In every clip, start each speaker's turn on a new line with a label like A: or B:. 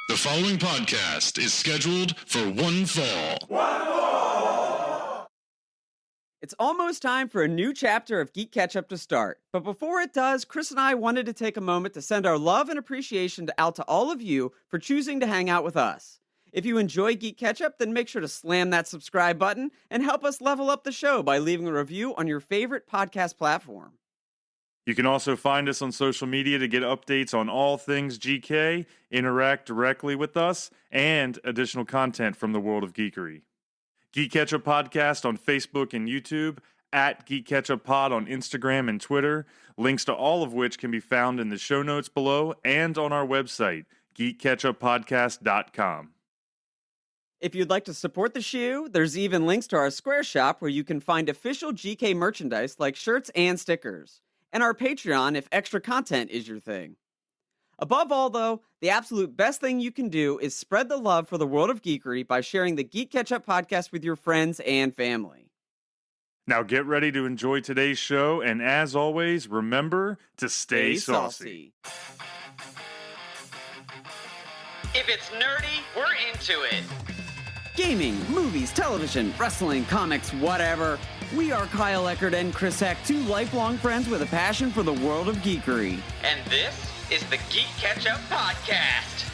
A: The following podcast is scheduled for one fall.
B: It's almost time for a new chapter of GeeK KetchUp to start. But before it does, Chris and I wanted to take a moment to send our love and appreciation out to all of you for choosing to hang out with us. If you enjoy GeeK KetchUp, then make sure to slam that subscribe button and help us level up the show by leaving a review on your favorite podcast platform.
C: You can also find us on social media to get updates on all things GK, interact directly with us, and additional content from the world of geekery. GeeK KetchUp Podcast on Facebook and YouTube, at GeeK KetchUp Pod on Instagram and Twitter, links to all of which can be found in the show notes below and on our website, geekketchuppodcast.com.
B: If you'd like to support the show, there's even links to our Square shop where you can find official GK merchandise like shirts and stickers, and our Patreon if extra content is your thing. Above all, though, the absolute best thing you can do is spread the love for the world of geekery by sharing the GeeK KetchUp podcast with your friends and family.
C: Now get ready to enjoy today's show, and as always, remember to stay saucy.
D: If it's nerdy, we're into it.
B: Gaming, movies, television, wrestling, comics, whatever. We are Kyle Eckert and Chris Heck, two lifelong friends with a passion for the world of geekery.
D: And this is the GeeK KetchUp Podcast.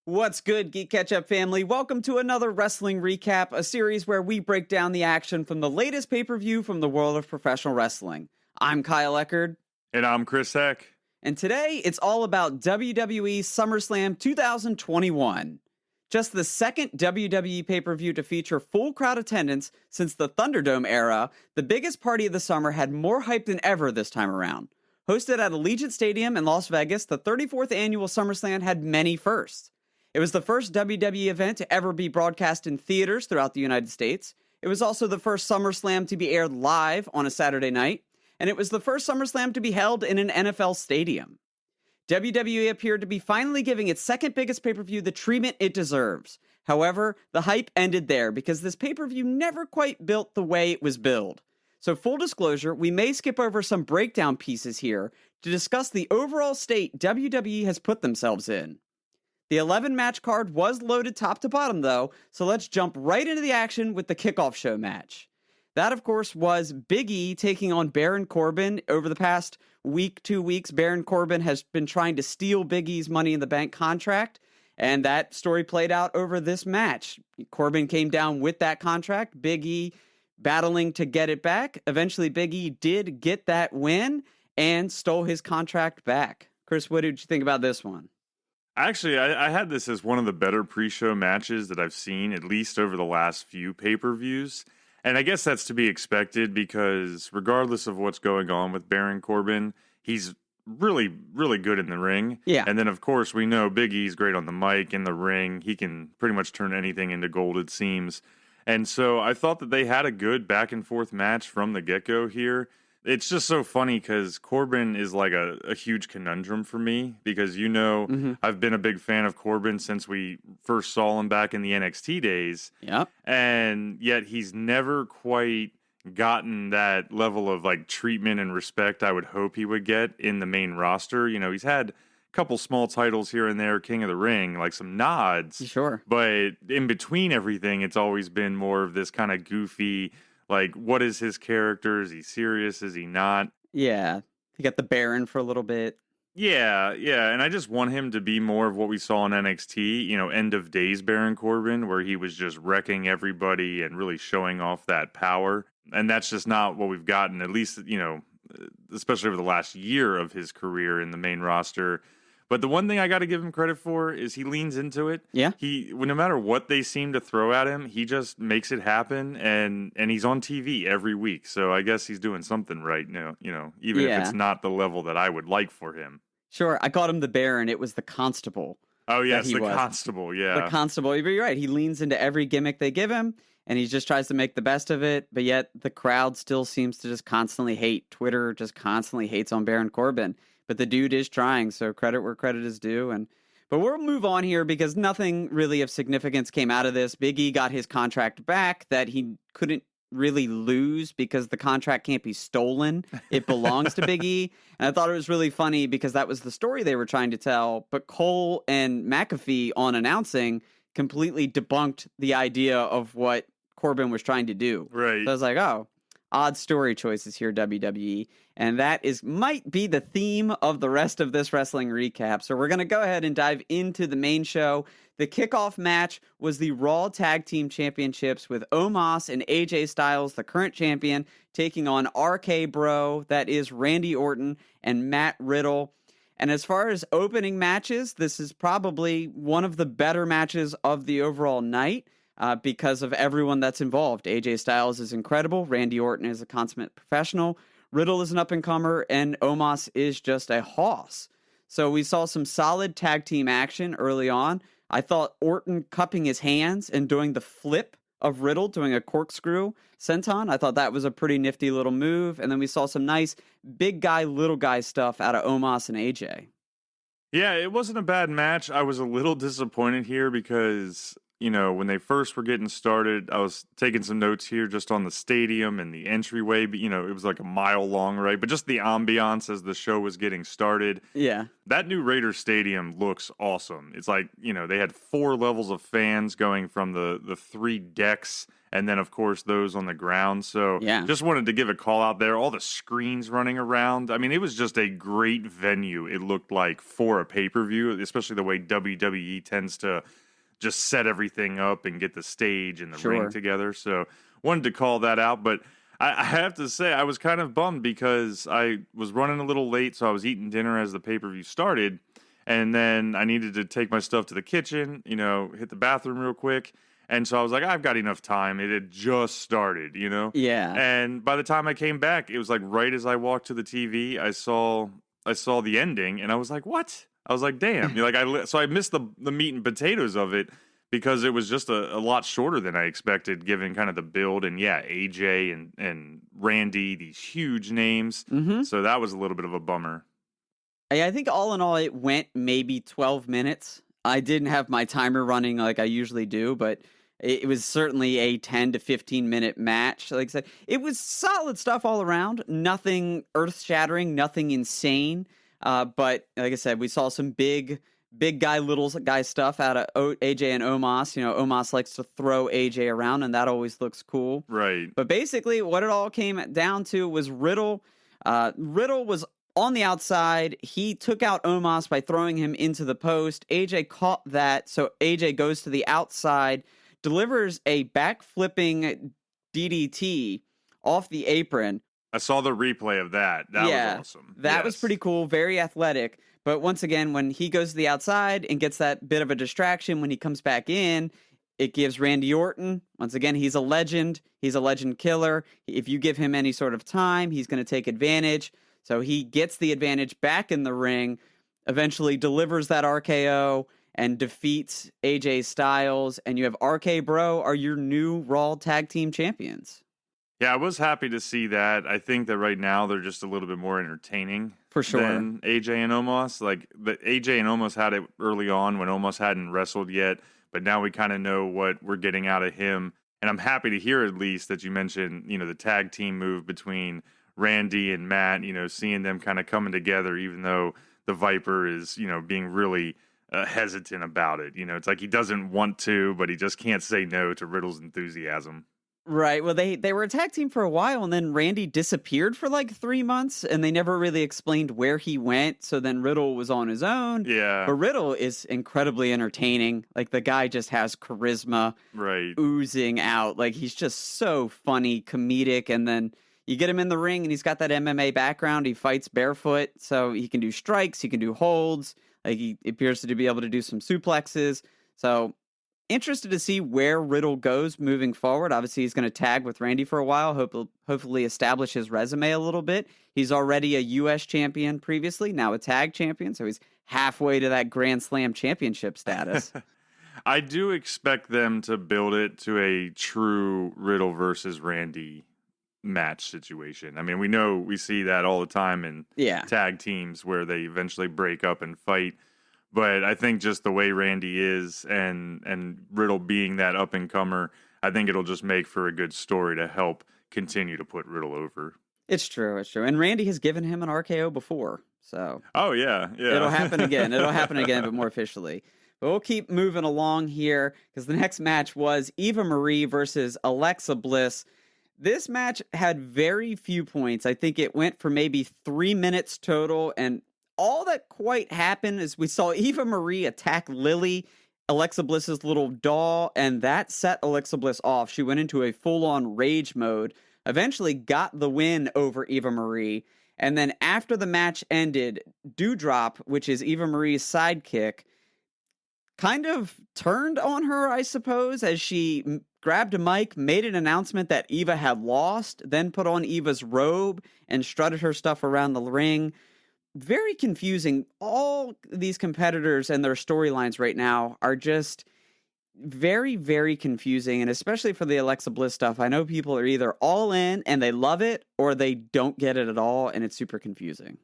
B: What's good, GeeK KetchUp family? Welcome to another wrestling recap, a series where we break down the action from the latest pay-per-view from the world of professional wrestling. I'm Kyle Eckert.
C: And I'm Chris Heck.
B: And today, it's all about WWE Summerslam 2021. Just the second WWE pay-per-view to feature full crowd attendance since the Thunderdome era, the biggest party of the summer had more hype than ever this time around. Hosted at Allegiant Stadium in Las Vegas, the 34th annual SummerSlam had many firsts. It was the first WWE event to ever be broadcast in theaters throughout the United States. It was also the first SummerSlam to be aired live on a Saturday night. And it was the first SummerSlam to be held in an NFL stadium. WWE appeared to be finally giving its second biggest pay-per-view the treatment it deserves. However, the hype ended there because this pay-per-view never quite built the way it was billed. So full disclosure, we may skip over some breakdown pieces here to discuss the overall state WWE has put themselves in. The 11-match card was loaded top to bottom though, so let's jump right into the action with the kickoff show match. That, of course, was Big E taking on Baron Corbin. Over the past week, 2 weeks, Baron Corbin has been trying to steal Big E's Money in the Bank contract, and that story played out over this match. Corbin came down with that contract, Big E battling to get it back. Eventually, Big E did get that win and stole his contract back. Chris, what did you think about this one?
C: Actually, I had this as one of the better pre-show matches that I've seen, at least over the last few pay-per-views. And I guess that's to be expected because regardless of what's going on with Baron Corbin, he's really, really good in the ring.
B: Yeah.
C: And then, of course, we know Big E's great on the mic, in the ring. He can pretty much turn anything into gold, it seems. And so I thought that they had a good back-and-forth match from the get-go here. It's just so funny because Corbin is like a huge conundrum for me because, I've been a big fan of Corbin since we first saw him back in the NXT days.
B: Yep.
C: And yet he's never quite gotten that level of like treatment and respect I would hope he would get in the main roster. He's had a couple small titles here and there, King of the Ring, like some nods.
B: Sure.
C: But in between everything, it's always been more of this kind of goofy, like, what is his character? Is he serious? Is he not?
B: Yeah. He got the Baron for a little bit.
C: Yeah. And I just want him to be more of what we saw in NXT, end of days Baron Corbin, where he was just wrecking everybody and really showing off that power. And that's just not what we've gotten, at least, especially over the last year of his career in the main roster. But the one thing I got to give him credit for is he leans into it.
B: Yeah.
C: No matter what they seem to throw at him, he just makes it happen, and he's on TV every week. So I guess he's doing something right now, even if it's not the level that I would like for him.
B: Sure. I called him the Baron. It was the Constable.
C: Oh, yes, the Constable, yeah.
B: The Constable. You're right. He leans into every gimmick they give him, and he just tries to make the best of it. But yet the crowd still seems to just constantly hate. Twitter just constantly hates on Baron Corbin. But the dude is trying, so credit where credit is due. But we'll move on here because nothing really of significance came out of this. Big E got his contract back that he couldn't really lose because the contract can't be stolen. It belongs to Big E. And I thought it was really funny because that was the story they were trying to tell. But Cole and McAfee on announcing completely debunked the idea of what Corbin was trying to do.
C: Right.
B: So I was like, oh, odd story choices here, WWE. And that might be the theme of the rest of this wrestling recap. So we're going to go ahead and dive into the main show. The kickoff match was the Raw Tag Team Championships with Omos and AJ Styles, the current champion, taking on RKBro, that is Randy Orton and Matt Riddle. And as far as opening matches, this is probably one of the better matches of the overall night. Because of everyone that's involved. AJ Styles is incredible. Randy Orton is a consummate professional. Riddle is an up-and-comer. And Omos is just a hoss. So we saw some solid tag team action early on. I thought Orton cupping his hands and doing the flip of Riddle, doing a corkscrew senton. I thought that was a pretty nifty little move. And then we saw some nice big guy, little guy stuff out of Omos and AJ.
C: Yeah, it wasn't a bad match. I was a little disappointed here because, you know, when they first were getting started, I was taking some notes here just on the stadium and the entryway. But, you know, it was like a mile long, right? But just the ambiance as the show was getting started.
B: Yeah.
C: That new Raiders Stadium looks awesome. It's like, you know, they had 4 levels of fans going from the 3 decks and then, of course, those on the ground. So
B: yeah,
C: just wanted to give a call out there. All the screens running around. I mean, it was just a great venue, it looked like, for a pay-per-view, especially the way WWE tends to just set everything up and get the stage and the ring together. So wanted to call that out. But I have to say, I was kind of bummed because I was running a little late, so I was eating dinner as the pay-per-view started. And then I needed to take my stuff to the kitchen, you know, hit the bathroom real quick. And so I was like, I've got enough time. It had just started, you know?
B: Yeah.
C: And by the time I came back, it was like right as I walked to the TV, I saw the ending, and I was like, what? I was like, damn. You're like, so I missed the meat and potatoes of it because it was just a lot shorter than I expected, given kind of the build. And yeah, AJ and Randy, these huge names.
B: Mm-hmm.
C: So that was a little bit of a bummer.
B: I think all in all, it went maybe 12 minutes. I didn't have my timer running like I usually do, but it was certainly a 10 to 15 minute match. Like I said, it was solid stuff all around. Nothing earth shattering, nothing insane. But like I said, we saw some big guy, little guy stuff out of AJ and Omos. You know, Omos likes to throw AJ around, and that always looks cool.
C: Right.
B: But basically, what it all came down to was Riddle. Riddle was on the outside. He took out Omos by throwing him into the post. AJ caught that, so AJ goes to the outside, delivers a back-flipping DDT off the apron.
C: I saw the replay of that. That was awesome.
B: That was pretty cool. Very athletic. But once again, when he goes to the outside and gets that bit of a distraction, when he comes back in, it gives Randy Orton, once again, he's a legend. He's a legend killer. If you give him any sort of time, he's going to take advantage. So he gets the advantage back in the ring, eventually delivers that RKO and defeats AJ Styles. And you have RK-Bro are your new Raw Tag Team Champions.
C: Yeah, I was happy to see that. I think that right now they're just a little bit more entertaining
B: for sure
C: than AJ and Omos. Like the AJ and Omos had it early on when Omos hadn't wrestled yet, but now we kind of know what we're getting out of him. And I'm happy to hear at least that you mentioned, you know, the tag team move between Randy and Matt, you know, seeing them kind of coming together, even though the Viper is, you know, being really hesitant about it. You know, it's like he doesn't want to, but he just can't say no to Riddle's enthusiasm.
B: Right. Well, they were a tag team for a while, and then Randy disappeared for like 3 months, and they never really explained where he went. So then Riddle was on his own.
C: Yeah.
B: But Riddle is incredibly entertaining. Like, the guy just has charisma oozing out. Like, he's just so funny, comedic. And then you get him in the ring, and he's got that MMA background. He fights barefoot, so he can do strikes, he can do holds. Like, he appears to be able to do some suplexes. So interested to see where Riddle goes moving forward. Obviously, he's going to tag with Randy for a while, hopefully establish his resume a little bit. He's already a U.S. champion previously, now a tag champion, so he's halfway to that Grand Slam championship status.
C: I do expect them to build it to a true Riddle versus Randy match situation. I mean, we see that all the time in tag teams where they eventually break up and fight. But I think just the way Randy is and Riddle being that up-and-comer, I think it'll just make for a good story to help continue to put Riddle over.
B: It's true. It's true. And Randy has given him an RKO before. So.
C: Oh, yeah.
B: It'll happen again. It'll happen again, but more officially. But we'll keep moving along here because the next match was Eva Marie versus Alexa Bliss. This match had very few points. I think it went for maybe 3 minutes total. And all that quite happened is we saw Eva Marie attack Lily, Alexa Bliss's little doll, and that set Alexa Bliss off. She went into a full-on rage mode, eventually got the win over Eva Marie. And then after the match ended, Doudrop, which is Eva Marie's sidekick, kind of turned on her, I suppose, as she grabbed a mic, made an announcement that Eva had lost, then put on Eva's robe and strutted her stuff around the ring. Very confusing. All these competitors and their storylines right now are just very, very confusing, and especially for the Alexa Bliss stuff. I know people are either all in and they love it, or they don't get it at all, and it's super confusing.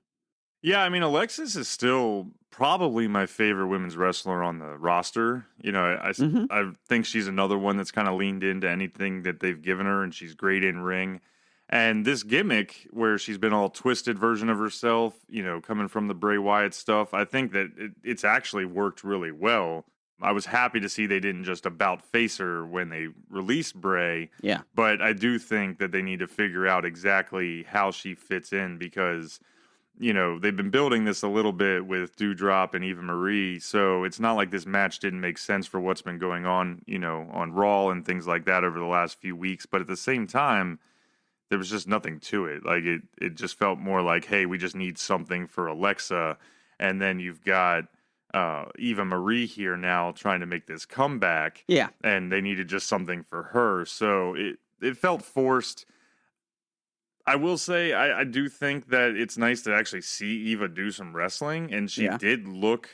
C: Yeah, I mean, Alexis is still probably my favorite women's wrestler on the roster. You know, I think she's another one that's kind of leaned into anything that they've given her, and she's great in ring. And this gimmick where she's been all twisted version of herself, you know, coming from the Bray Wyatt stuff, I think that it's actually worked really well. I was happy to see they didn't just about face her when they released Bray.
B: Yeah.
C: But I do think that they need to figure out exactly how she fits in because, you know, they've been building this a little bit with Doudrop and Eva Marie. So it's not like this match didn't make sense for what's been going on, you know, on Raw and things like that over the last few weeks. But at the same time, there was just nothing to it. Like it just felt more like, hey, we just need something for Alexa. And then you've got Eva Marie here now trying to make this comeback.
B: Yeah.
C: And they needed just something for her. So it felt forced. I will say, I do think that it's nice to actually see Eva do some wrestling. And she did look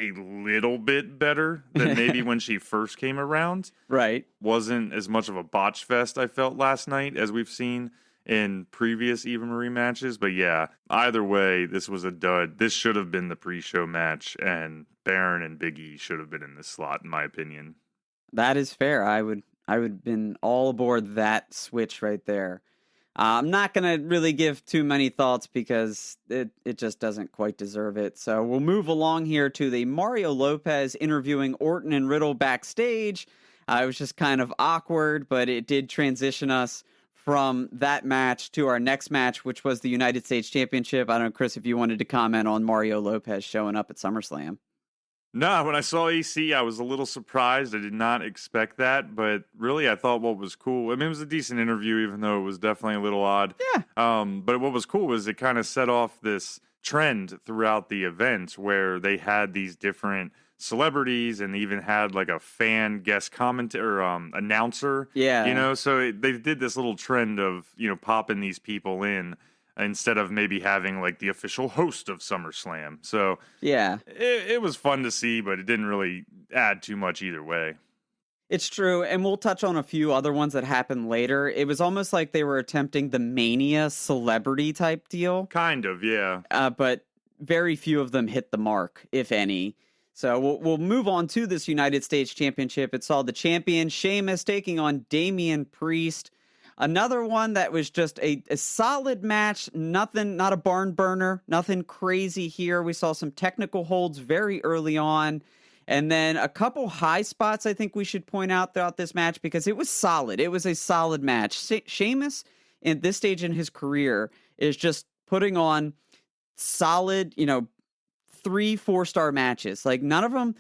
C: a little bit better than maybe when she first came around.
B: Right.
C: Wasn't as much of a botch fest, I felt, last night as we've seen in previous Eva Marie matches. But yeah, either way, this was a dud. This should have been the pre-show match, and Baron and Big E should have been in this slot, in my opinion.
B: That is fair. I would have been all aboard that switch right there. I'm not going to really give too many thoughts because it just doesn't quite deserve it. So we'll move along here to the Mario Lopez interviewing Orton and Riddle backstage. It was just kind of awkward, but it did transition us from that match to our next match, which was the United States Championship. I don't know, Chris, if you wanted to comment on Mario Lopez showing up at SummerSlam.
C: No, when I saw AC, I was a little surprised. I did not expect that, but really I thought what was cool, I mean, it was a decent interview, even though it was definitely a little odd.
B: Yeah.
C: But what was cool was it kind of set off this trend throughout the event where they had these different celebrities and even had like a fan guest commentator or announcer.
B: Yeah.
C: You know, so they did this little trend of, you know, popping these people in instead of maybe having like the official host of SummerSlam. So
B: yeah,
C: it was fun to see, but it didn't really add too much either way.
B: It's true, and we'll touch on a few other ones that happened later. It was almost like they were attempting the Mania celebrity type deal.
C: Kind of, yeah.
B: But very few of them hit the mark, if any. So we'll move on to this United States Championship. It saw the champion, Sheamus, taking on Damien Priest. Another one that was just a solid match. Nothing, not a barn burner. Nothing crazy here. We saw some technical holds very early on. And then a couple high spots I think we should point out throughout this match because it was solid. It was a solid match. Sheamus, at this stage in his career, is just putting on solid, 3-4-star matches. Like, none of them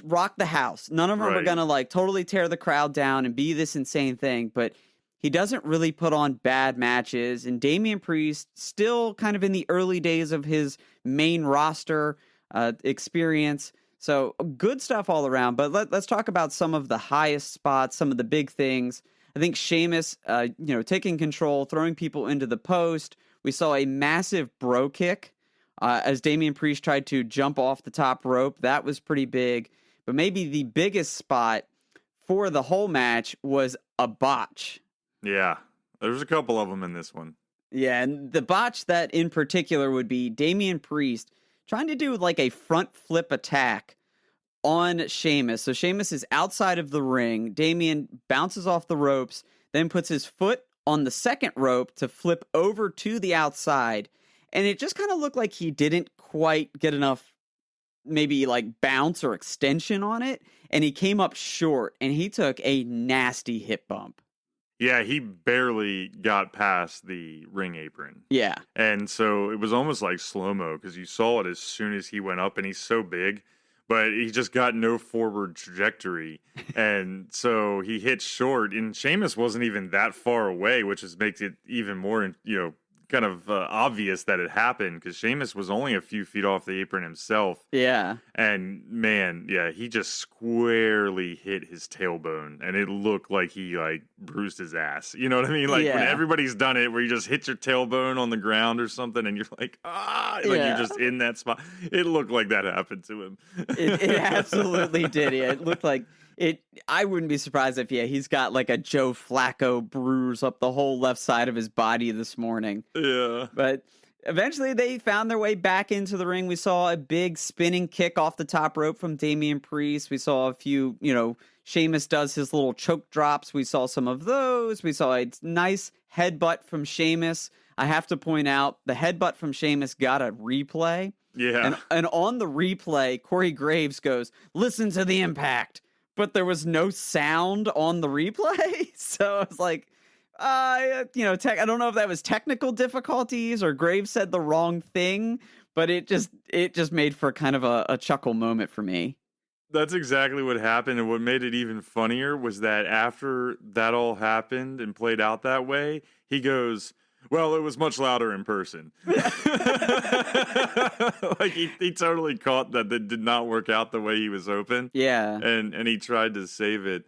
B: rock the house. None of them are going to, like, totally tear the crowd down and be this insane thing. But he doesn't really put on bad matches. And Damien Priest, still kind of in the early days of his main roster experience. So good stuff all around. But let's talk about some of the highest spots, some of the big things. I think Sheamus, taking control, throwing people into the post. We saw a massive bro kick as Damien Priest tried to jump off the top rope. That was pretty big. But maybe the biggest spot for the whole match was a botch.
C: Yeah, there's a couple of them in this one.
B: Yeah, and the botch that in particular would be Damien Priest trying to do like a front flip attack on Sheamus. So Sheamus is outside of the ring. Damien bounces off the ropes, then puts his foot on the second rope to flip over to the outside. And it just kind of looked like he didn't quite get enough, maybe like bounce or extension on it. And he came up short and he took a nasty hip bump.
C: Yeah, he barely got past the ring apron.
B: Yeah.
C: And so it was almost like slow-mo because you saw it as soon as he went up, and he's so big, but he just got no forward trajectory. And so he hit short, and Sheamus wasn't even that far away, which makes it even more, kind of obvious that it happened because Sheamus was only a few feet off the apron himself.
B: Yeah.
C: And man, yeah, he just squarely hit his tailbone, and it looked like he bruised his ass. You know what I mean? Like when everybody's done it, where you just hit your tailbone on the ground or something, and you're like, you're just in that spot. It looked like that happened to him.
B: It absolutely did. Yeah, it looked like it. I wouldn't be surprised if he's got like a Joe Flacco bruise up the whole left side of his body this morning.
C: Yeah,
B: but eventually they found their way back into the ring. We saw a big spinning kick off the top rope from Damien Priest. We saw a few, Sheamus does his little choke drops. We saw some of those. We saw a nice headbutt from Sheamus. I have to point out the headbutt from Sheamus got a replay.
C: Yeah.
B: And on the replay, Corey Graves goes, "Listen to the impact." But there was no sound on the replay. So I was like, I don't know if that was technical difficulties or Graves said the wrong thing, but it just made for kind of a chuckle moment for me.
C: That's exactly what happened. And what made it even funnier was that after that all happened and played out that way, he goes, "Well, it was much louder in person." Like he totally caught that did not work out the way he was hoping.
B: Yeah.
C: And he tried to save it.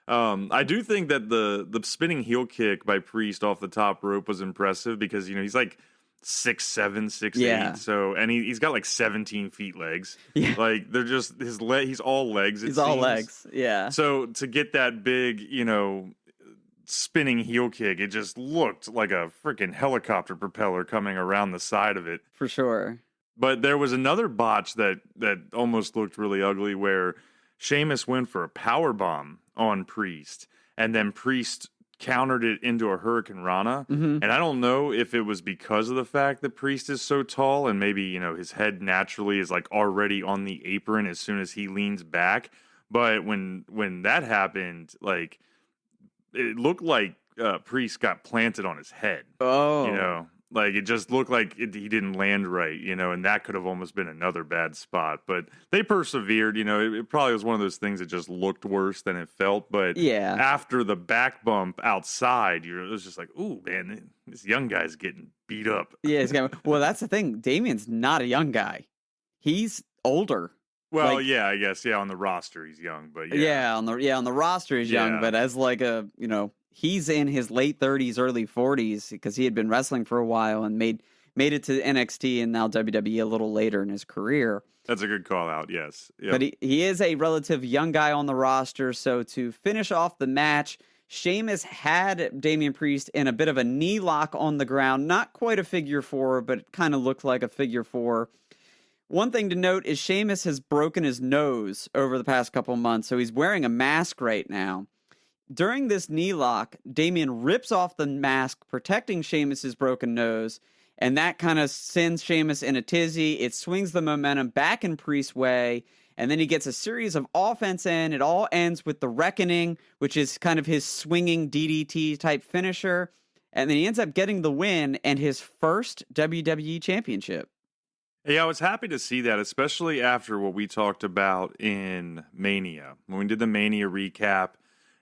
C: I do think that the spinning heel kick by Priest off the top rope was impressive because, he's like 6'7", 6'8". So, and he's got like 17 feet legs.
B: Yeah.
C: Like they're just he's all legs.
B: He's all legs. Yeah.
C: So to get that big, spinning heel kick, it just looked like a freaking helicopter propeller coming around the side of it.
B: For sure.
C: But there was another botch that almost looked really ugly where Sheamus went for a power bomb on Priest, and then Priest countered it into a Hurricane Rana.
B: Mm-hmm.
C: And I don't know if it was because of the fact that Priest is so tall and maybe, his head naturally is like already on the apron as soon as he leans back. But when that happened, like it looked like Priest got planted on his head.
B: Oh.
C: Like it just looked like he didn't land right, and that could have almost been another bad spot. But they persevered, it probably was one of those things that just looked worse than it felt. But
B: yeah,
C: after the back bump outside, it was just like, ooh, man, this young guy's getting beat up.
B: Yeah, well, that's the thing. Damien's not a young guy. He's older.
C: Well,
B: like,
C: yeah, I guess, on the roster he's young, but
B: on the roster he's young, but as like a, he's in his late 30s, early 40s because he had been wrestling for a while and made it to NXT and now WWE a little later in his career.
C: That's a good call out, yes. Yep.
B: But he is a relative young guy on the roster, so to finish off the match, Sheamus had Damien Priest in a bit of a knee lock on the ground, not quite a figure four, but it kind of looked like a figure four. One thing to note is Sheamus has broken his nose over the past couple months, so he's wearing a mask right now. During this knee lock, Damien rips off the mask, protecting Sheamus's broken nose, and that kind of sends Sheamus in a tizzy. It swings the momentum back in Priest's way, and then he gets a series of offense in. It all ends with the Reckoning, which is kind of his swinging DDT-type finisher, and then he ends up getting the win and his first WWE Championship.
C: Yeah, I was happy to see that, especially after what we talked about in Mania. When we did the Mania recap,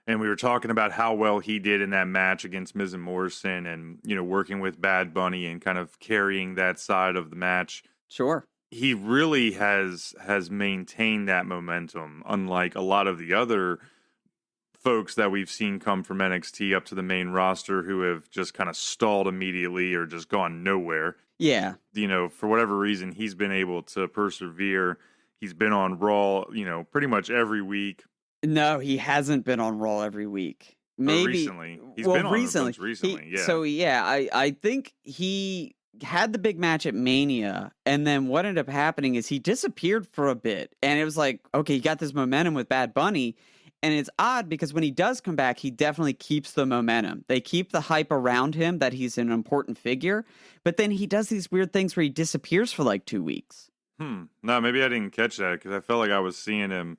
C: and we were talking about how well he did in that match against Miz and Morrison and, working with Bad Bunny and kind of carrying that side of the match.
B: Sure.
C: He really has maintained that momentum, unlike a lot of the other folks that we've seen come from NXT up to the main roster who have just kind of stalled immediately or just gone nowhere.
B: Yeah.
C: For whatever reason, he's been able to persevere. He's been on Raw, pretty much every week.
B: No, he hasn't been on Raw every week. Maybe
C: recently. He's been on recently.
B: So, I think he had the big match at Mania, and then what ended up happening is he disappeared for a bit, and it was like, okay, he got this momentum with Bad Bunny, and it's odd because when he does come back, he definitely keeps the momentum. They keep the hype around him that he's an important figure, but then he does these weird things where he disappears for like 2 weeks.
C: No, maybe I didn't catch that because I felt like I was seeing him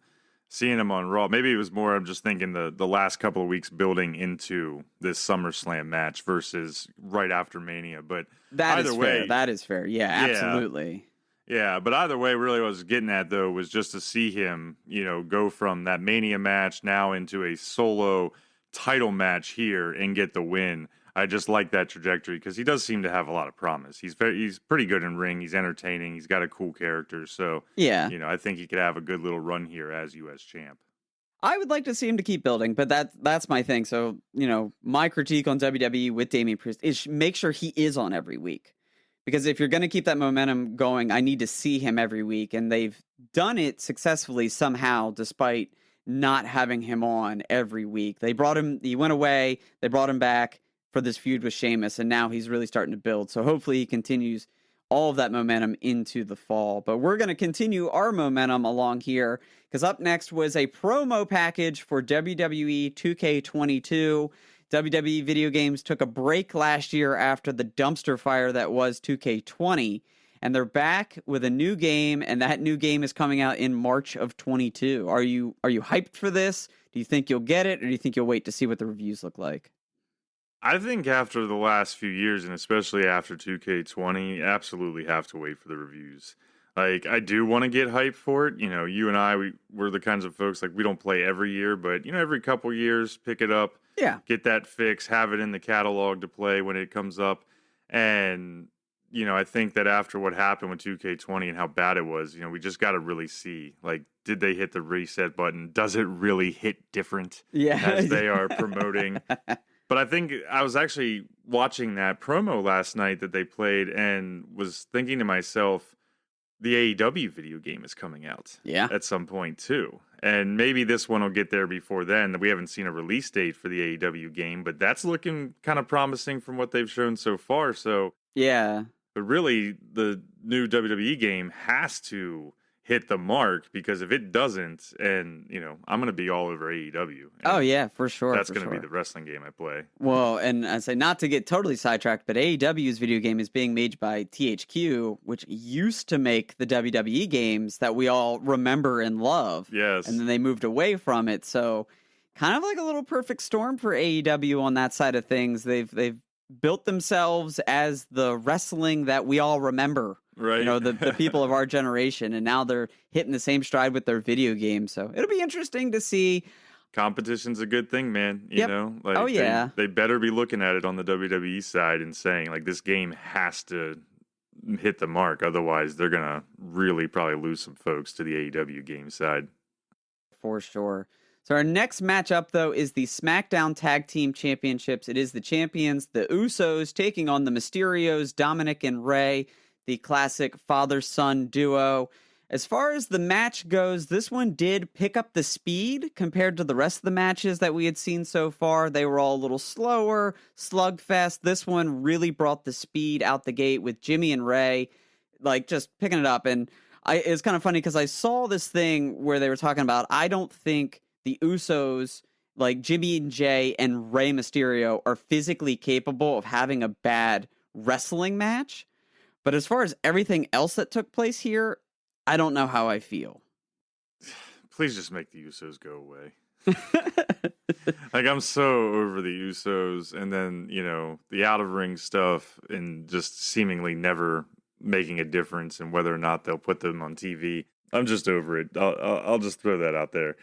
C: on Raw. Maybe it was more, I'm just thinking the last couple of weeks building into this SummerSlam match versus right after Mania. But either way,
B: fair. That is fair. Yeah, absolutely.
C: Yeah, but either way, really what I was getting at, though, was just to see him, go from that Mania match now into a solo title match here and get the win. I just like that trajectory because he does seem to have a lot of promise. He's pretty good in ring. He's entertaining. He's got a cool character. So,
B: yeah,
C: I think he could have a good little run here as U.S. champ.
B: I would like to see him to keep building, but that's my thing. So, my critique on WWE with Damien Priest is make sure he is on every week. Because if you're going to keep that momentum going, I need to see him every week. And they've done it successfully somehow, despite not having him on every week. He went away, they brought him back for this feud with Sheamus, and now he's really starting to build. So hopefully he continues all of that momentum into the fall. But we're going to continue our momentum along here, because up next was a promo package for WWE 2K22. WWE video games took a break last year after the dumpster fire that was 2K20, and they're back with a new game, and that new game is coming out in March of 22. Are you hyped for this? Do you think you'll get it, or do you think you'll wait to see what the reviews look like?
C: I think after the last few years, and especially after 2K20, absolutely have to wait for the reviews. Like, I do want to get hyped for it. You and I, we're the kinds of folks, like, we don't play every year, but, every couple years, pick it up.
B: Yeah.
C: Get that fix, have it in the catalog to play when it comes up. And, I think that after what happened with 2K20 and how bad it was, we just got to really see, like, did they hit the reset button? Does it really hit different as they are promoting? But I think I was actually watching that promo last night that they played and was thinking to myself, the AEW video game is coming out at some point too. And maybe this one will get there before then. We haven't seen a release date for the AEW game, but that's looking kind of promising from what they've shown so far. So
B: yeah.
C: But really, the new WWE game has to hit the mark, because if it doesn't, and I'm going to be all over AEW.
B: Oh yeah, for sure.
C: That's going to be the wrestling game I play.
B: Well, and I say, not to get totally sidetracked, but AEW's video game is being made by THQ, which used to make the WWE games that we all remember and love.
C: Yes.
B: And then they moved away from it. So kind of like a little perfect storm for AEW on that side of things. They've built themselves as the wrestling that we all remember.
C: Right.
B: The people of our generation, and now they're hitting the same stride with their video games. So it'll be interesting to see.
C: Competition's a good thing, man. You know? Like,
B: oh, yeah.
C: They better be looking at it on the WWE side and saying, like, this game has to hit the mark. Otherwise, they're going to really probably lose some folks to the AEW game side.
B: For sure. So our next matchup, though, is the Smackdown Tag Team Championships. It is the champions, the Usos, taking on the Mysterios, Dominik and Rey, the classic father-son duo. As far as the match goes, this one did pick up the speed compared to the rest of the matches that we had seen so far. They were all a little slower, slugfest. This one really brought the speed out the gate with Jimmy and Rey, like, just picking it up. And it's kind of funny because I saw this thing where they were talking about, I don't think the Usos, like Jimmy and Jay and Rey Mysterio, are physically capable of having a bad wrestling match. But as far as everything else that took place here, I don't know how I feel.
C: Please just make the Usos go away. Like, I'm so over the Usos, and then, the out-of-ring stuff, and just seemingly never making a difference in whether or not they'll put them on TV. I'm just over it. I'll just throw that out there.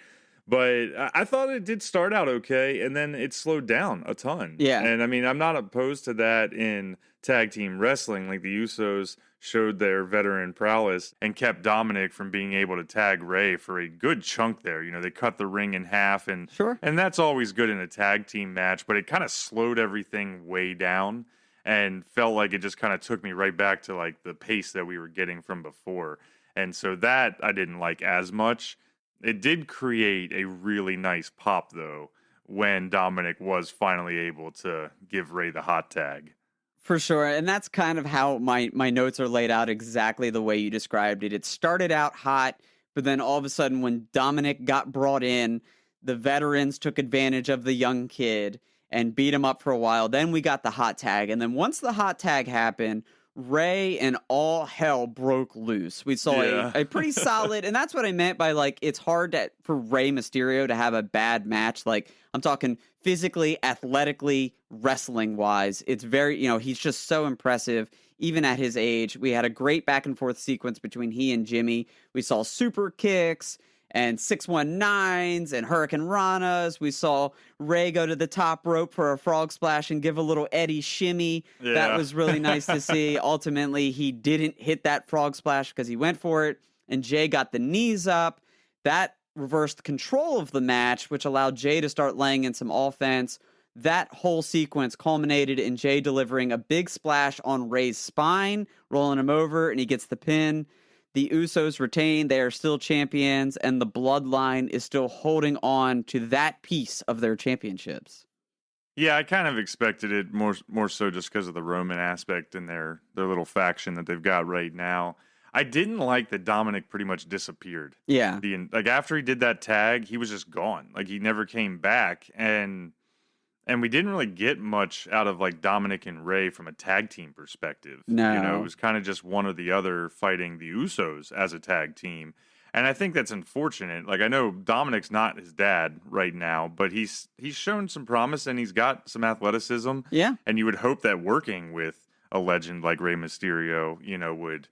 C: But I thought it did start out okay, and then it slowed down a ton.
B: Yeah.
C: And, I'm not opposed to that in tag team wrestling. Like, the Usos showed their veteran prowess and kept Dominik from being able to tag Rey for a good chunk there. They cut the ring in half, and
B: sure.
C: And that's always good in a tag team match, but it kind of slowed everything way down and felt like it just kind of took me right back to, like, the pace that we were getting from before. And so that I didn't like as much. It did create a really nice pop, though, when Dominik was finally able to give Rey the hot tag.
B: For sure. And that's kind of how my notes are laid out, exactly the way you described it. It started out hot, but then all of a sudden when Dominik got brought in, the veterans took advantage of the young kid and beat him up for a while. Then we got the hot tag. And then once the hot tag happened, Rey and all hell broke loose. We saw a pretty solid, and that's what I meant by, like, it's hard for Rey Mysterio to have a bad match. Like, I'm talking physically, athletically, wrestling-wise. It's very, he's just so impressive, even at his age. We had a great back-and-forth sequence between he and Jimmy. We saw super kicks and 619s and Hurricane Ranas. We saw Rey go to the top rope for a frog splash and give a little Eddie shimmy. Yeah. That was really nice to see. Ultimately, he didn't hit that frog splash because he went for it, and Jay got the knees up. That reversed control of the match, which allowed Jay to start laying in some offense. That whole sequence culminated in Jay delivering a big splash on Rey's spine, rolling him over, and he gets the pin. The Usos retain, they are still champions, and the Bloodline is still holding on to that piece of their championships.
C: Yeah, I kind of expected it more so just because of the Roman aspect in their little faction that they've got right now. I didn't like that Dominik pretty much disappeared. Yeah. After he did that tag, he was just gone. Like, he never came back, and we didn't really get much out of, like, Dominik and Rey from a tag team perspective. No. It was kind of just one or the other fighting the Usos as a tag team. And I think that's unfortunate. Like, I know Dominik's not his dad right now, but he's shown some promise and he's got some athleticism. Yeah. And you would hope that working with a legend like Rey Mysterio, would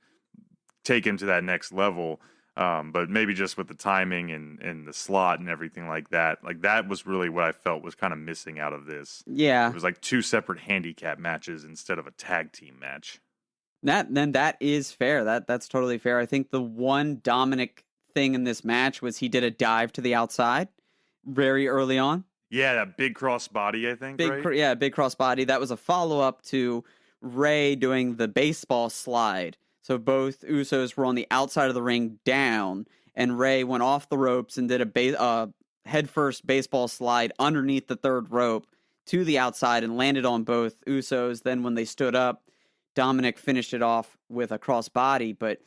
C: take him to that next level. But maybe just with the timing and the slot and everything like that was really what I felt was kind of missing out of this. Yeah. It was like two separate handicap matches instead of a tag team match.
B: That is fair. That's totally fair. I think the one Dominik thing in this match was he did a dive to the outside very early on.
C: Yeah, that big cross body, I think, right?
B: Big cross body. That was a follow-up to Rey doing the baseball slide. So both Usos were on the outside of the ring down, and Rey went off the ropes and did a headfirst baseball slide underneath the third rope to the outside and landed on both Usos. Then when they stood up, Dominik finished it off with a crossbody, but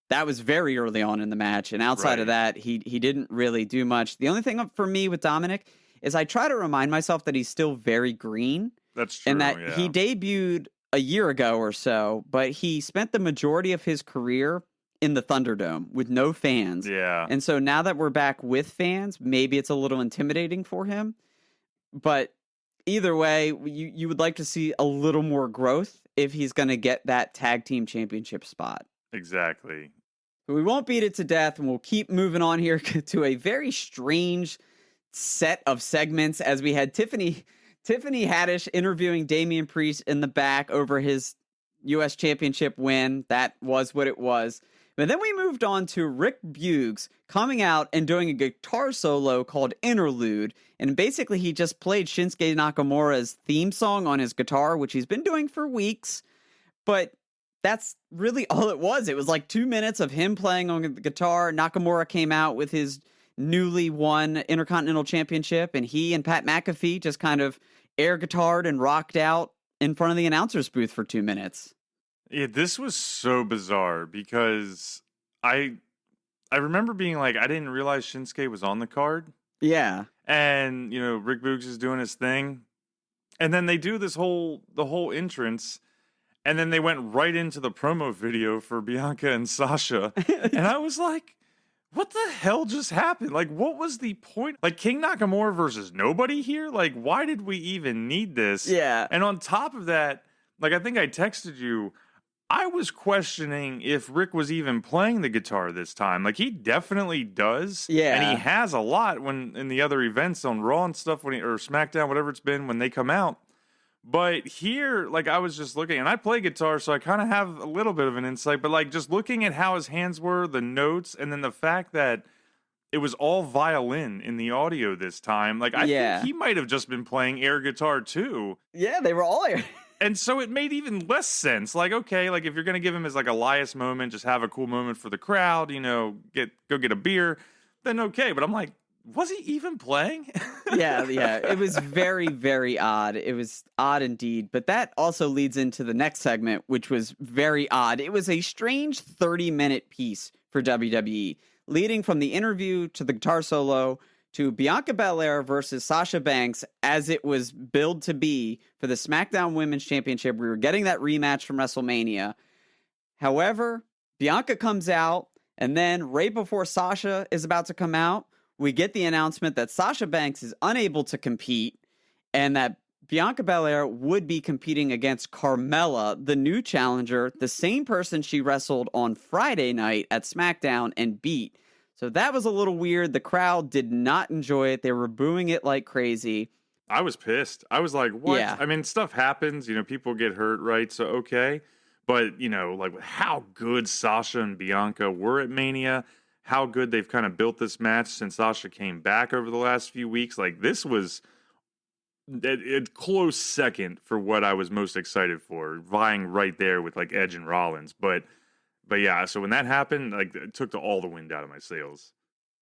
B: that was very early on in the match. And outside of that, he didn't really do much. The only thing for me with Dominik is I try to remind myself that he's still very green.
C: That's true.
B: And that he debuted a year ago or so, but he spent the majority of his career in the Thunderdome with no fans. Yeah. And so now that we're back with fans, maybe it's a little intimidating for him. But either way, you would like to see a little more growth if he's going to get that tag team championship spot.
C: Exactly.
B: But we won't beat it to death, and we'll keep moving on here to a very strange set of segments as we had Tiffany Haddish interviewing Damien Priest in the back over his U.S. Championship win. That was what it was. But then we moved on to Rick Buggs coming out and doing a guitar solo called Interlude. And basically he just played Shinsuke Nakamura's theme song on his guitar, which he's been doing for weeks. But that's really all it was. It was like 2 minutes of him playing on the guitar. Nakamura came out with his newly won Intercontinental Championship, and he and Pat McAfee just kind of air guitared and rocked out in front of the announcer's booth for 2 minutes.
C: Yeah, this was so bizarre because I remember being like, I didn't realize Shinsuke was on the card.
B: Yeah.
C: And, Rick Boogs is doing his thing. And then they do the whole entrance, and then they went right into the promo video for Bianca and Sasha. And I was like, what the hell just happened? Like, what was the point? Like, King Nakamura versus nobody here? Like, why did we even need this?
B: Yeah.
C: And on top of that, like, I think I texted you, I was questioning if Rick was even playing the guitar this time. Like, he definitely does. Yeah. And he has a lot when in the other events on Raw and stuff, or SmackDown, whatever it's been, when they come out. But here, like, I was just looking, and I play guitar, so I kind of have a little bit of an insight, but, like, just looking at how his hands were, the notes, and then the fact that it was all violin in the audio this time, like, I think he might have just been playing air guitar, too.
B: Yeah, they were all air.
C: And so it made even less sense. Like, okay, like, if you're going to give him his, like, Elias moment, just have a cool moment for the crowd, go get a beer, then okay. But I'm like, was he even playing?
B: Yeah. It was very, very odd. It was odd indeed. But that also leads into the next segment, which was very odd. It was a strange 30-minute piece for WWE, leading from the interview to the guitar solo to Bianca Belair versus Sasha Banks as it was billed to be for the SmackDown Women's Championship. We were getting that rematch from WrestleMania. However, Bianca comes out, and then right before Sasha is about to come out, we get the announcement that Sasha Banks is unable to compete and that Bianca Belair would be competing against Carmella, the new challenger, the same person she wrestled on Friday night at SmackDown and beat. So that was a little weird. The crowd did not enjoy it. They were booing it like crazy.
C: I was pissed. I was like, what?
B: Yeah.
C: I mean, stuff happens. People get hurt, right? So, okay. But, like how good Sasha and Bianca were at Mania, how good they've kind of built this match since Sasha came back over the last few weeks. Like, this was a close second for what I was most excited for, vying right there with, like, Edge and Rollins. But yeah, so when that happened, like, it took all the wind out of my sails.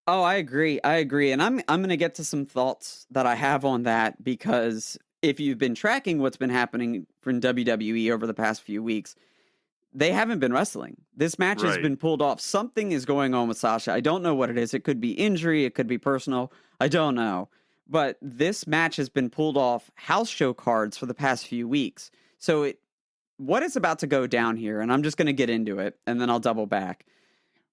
B: Oh, I agree. And I'm going to get to some thoughts that I have on that, because if you've been tracking what's been happening from WWE over the past few weeks, they haven't been wrestling. This match has been pulled off. Something is going on with Sasha. I don't know what it is. It could be injury. It could be personal. I don't know. But this match has been pulled off house show cards for the past few weeks. So what is about to go down here, and I'm just going to get into it, and then I'll double back.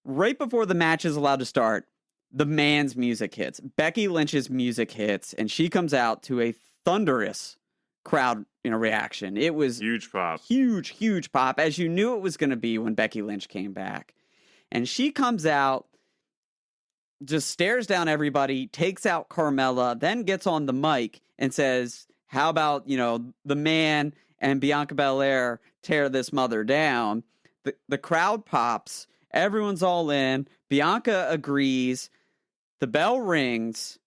B: Right before the match is allowed to start, the man's music hits. Becky Lynch's music hits, and she comes out to a thunderous crowd reaction. It was
C: huge pop.
B: Huge pop, as you knew it was going to be when Becky Lynch came back. And she comes out, just stares down everybody, takes out Carmella, then gets on the mic and says, how about, the man and Bianca Belair tear this mother down? The crowd pops. Everyone's all in. Bianca agrees. The bell rings.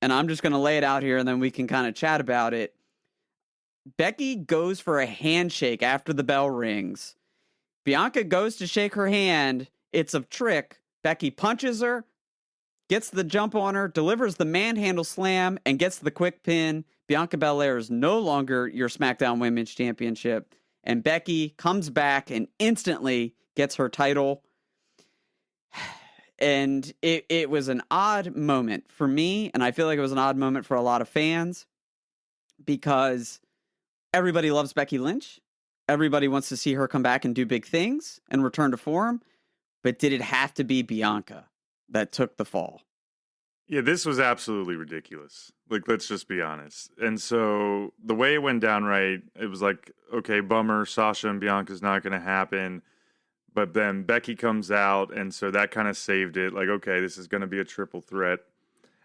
B: And I'm just going to lay it out here and then we can kind of chat about it. Becky goes for a handshake after the bell rings. Bianca goes to shake her hand. It's a trick. Becky punches her, gets the jump on her, delivers the manhandle slam, and gets the quick pin. Bianca Belair is no longer your SmackDown Women's Championship. And Becky comes back and instantly gets her title. And it was an odd moment for me, and I feel like it was an odd moment for a lot of fans, because everybody loves Becky Lynch. Everybody wants to see her come back and do big things and return to form. But did it have to be Bianca that took the fall?
C: Yeah, this was absolutely ridiculous. Like, let's just be honest. And so the way it went down, right, it was like, okay, bummer, Sasha and Bianca's not going to happen. But then Becky comes out, and so that kind of saved it. Like, okay, this is going to be a triple threat.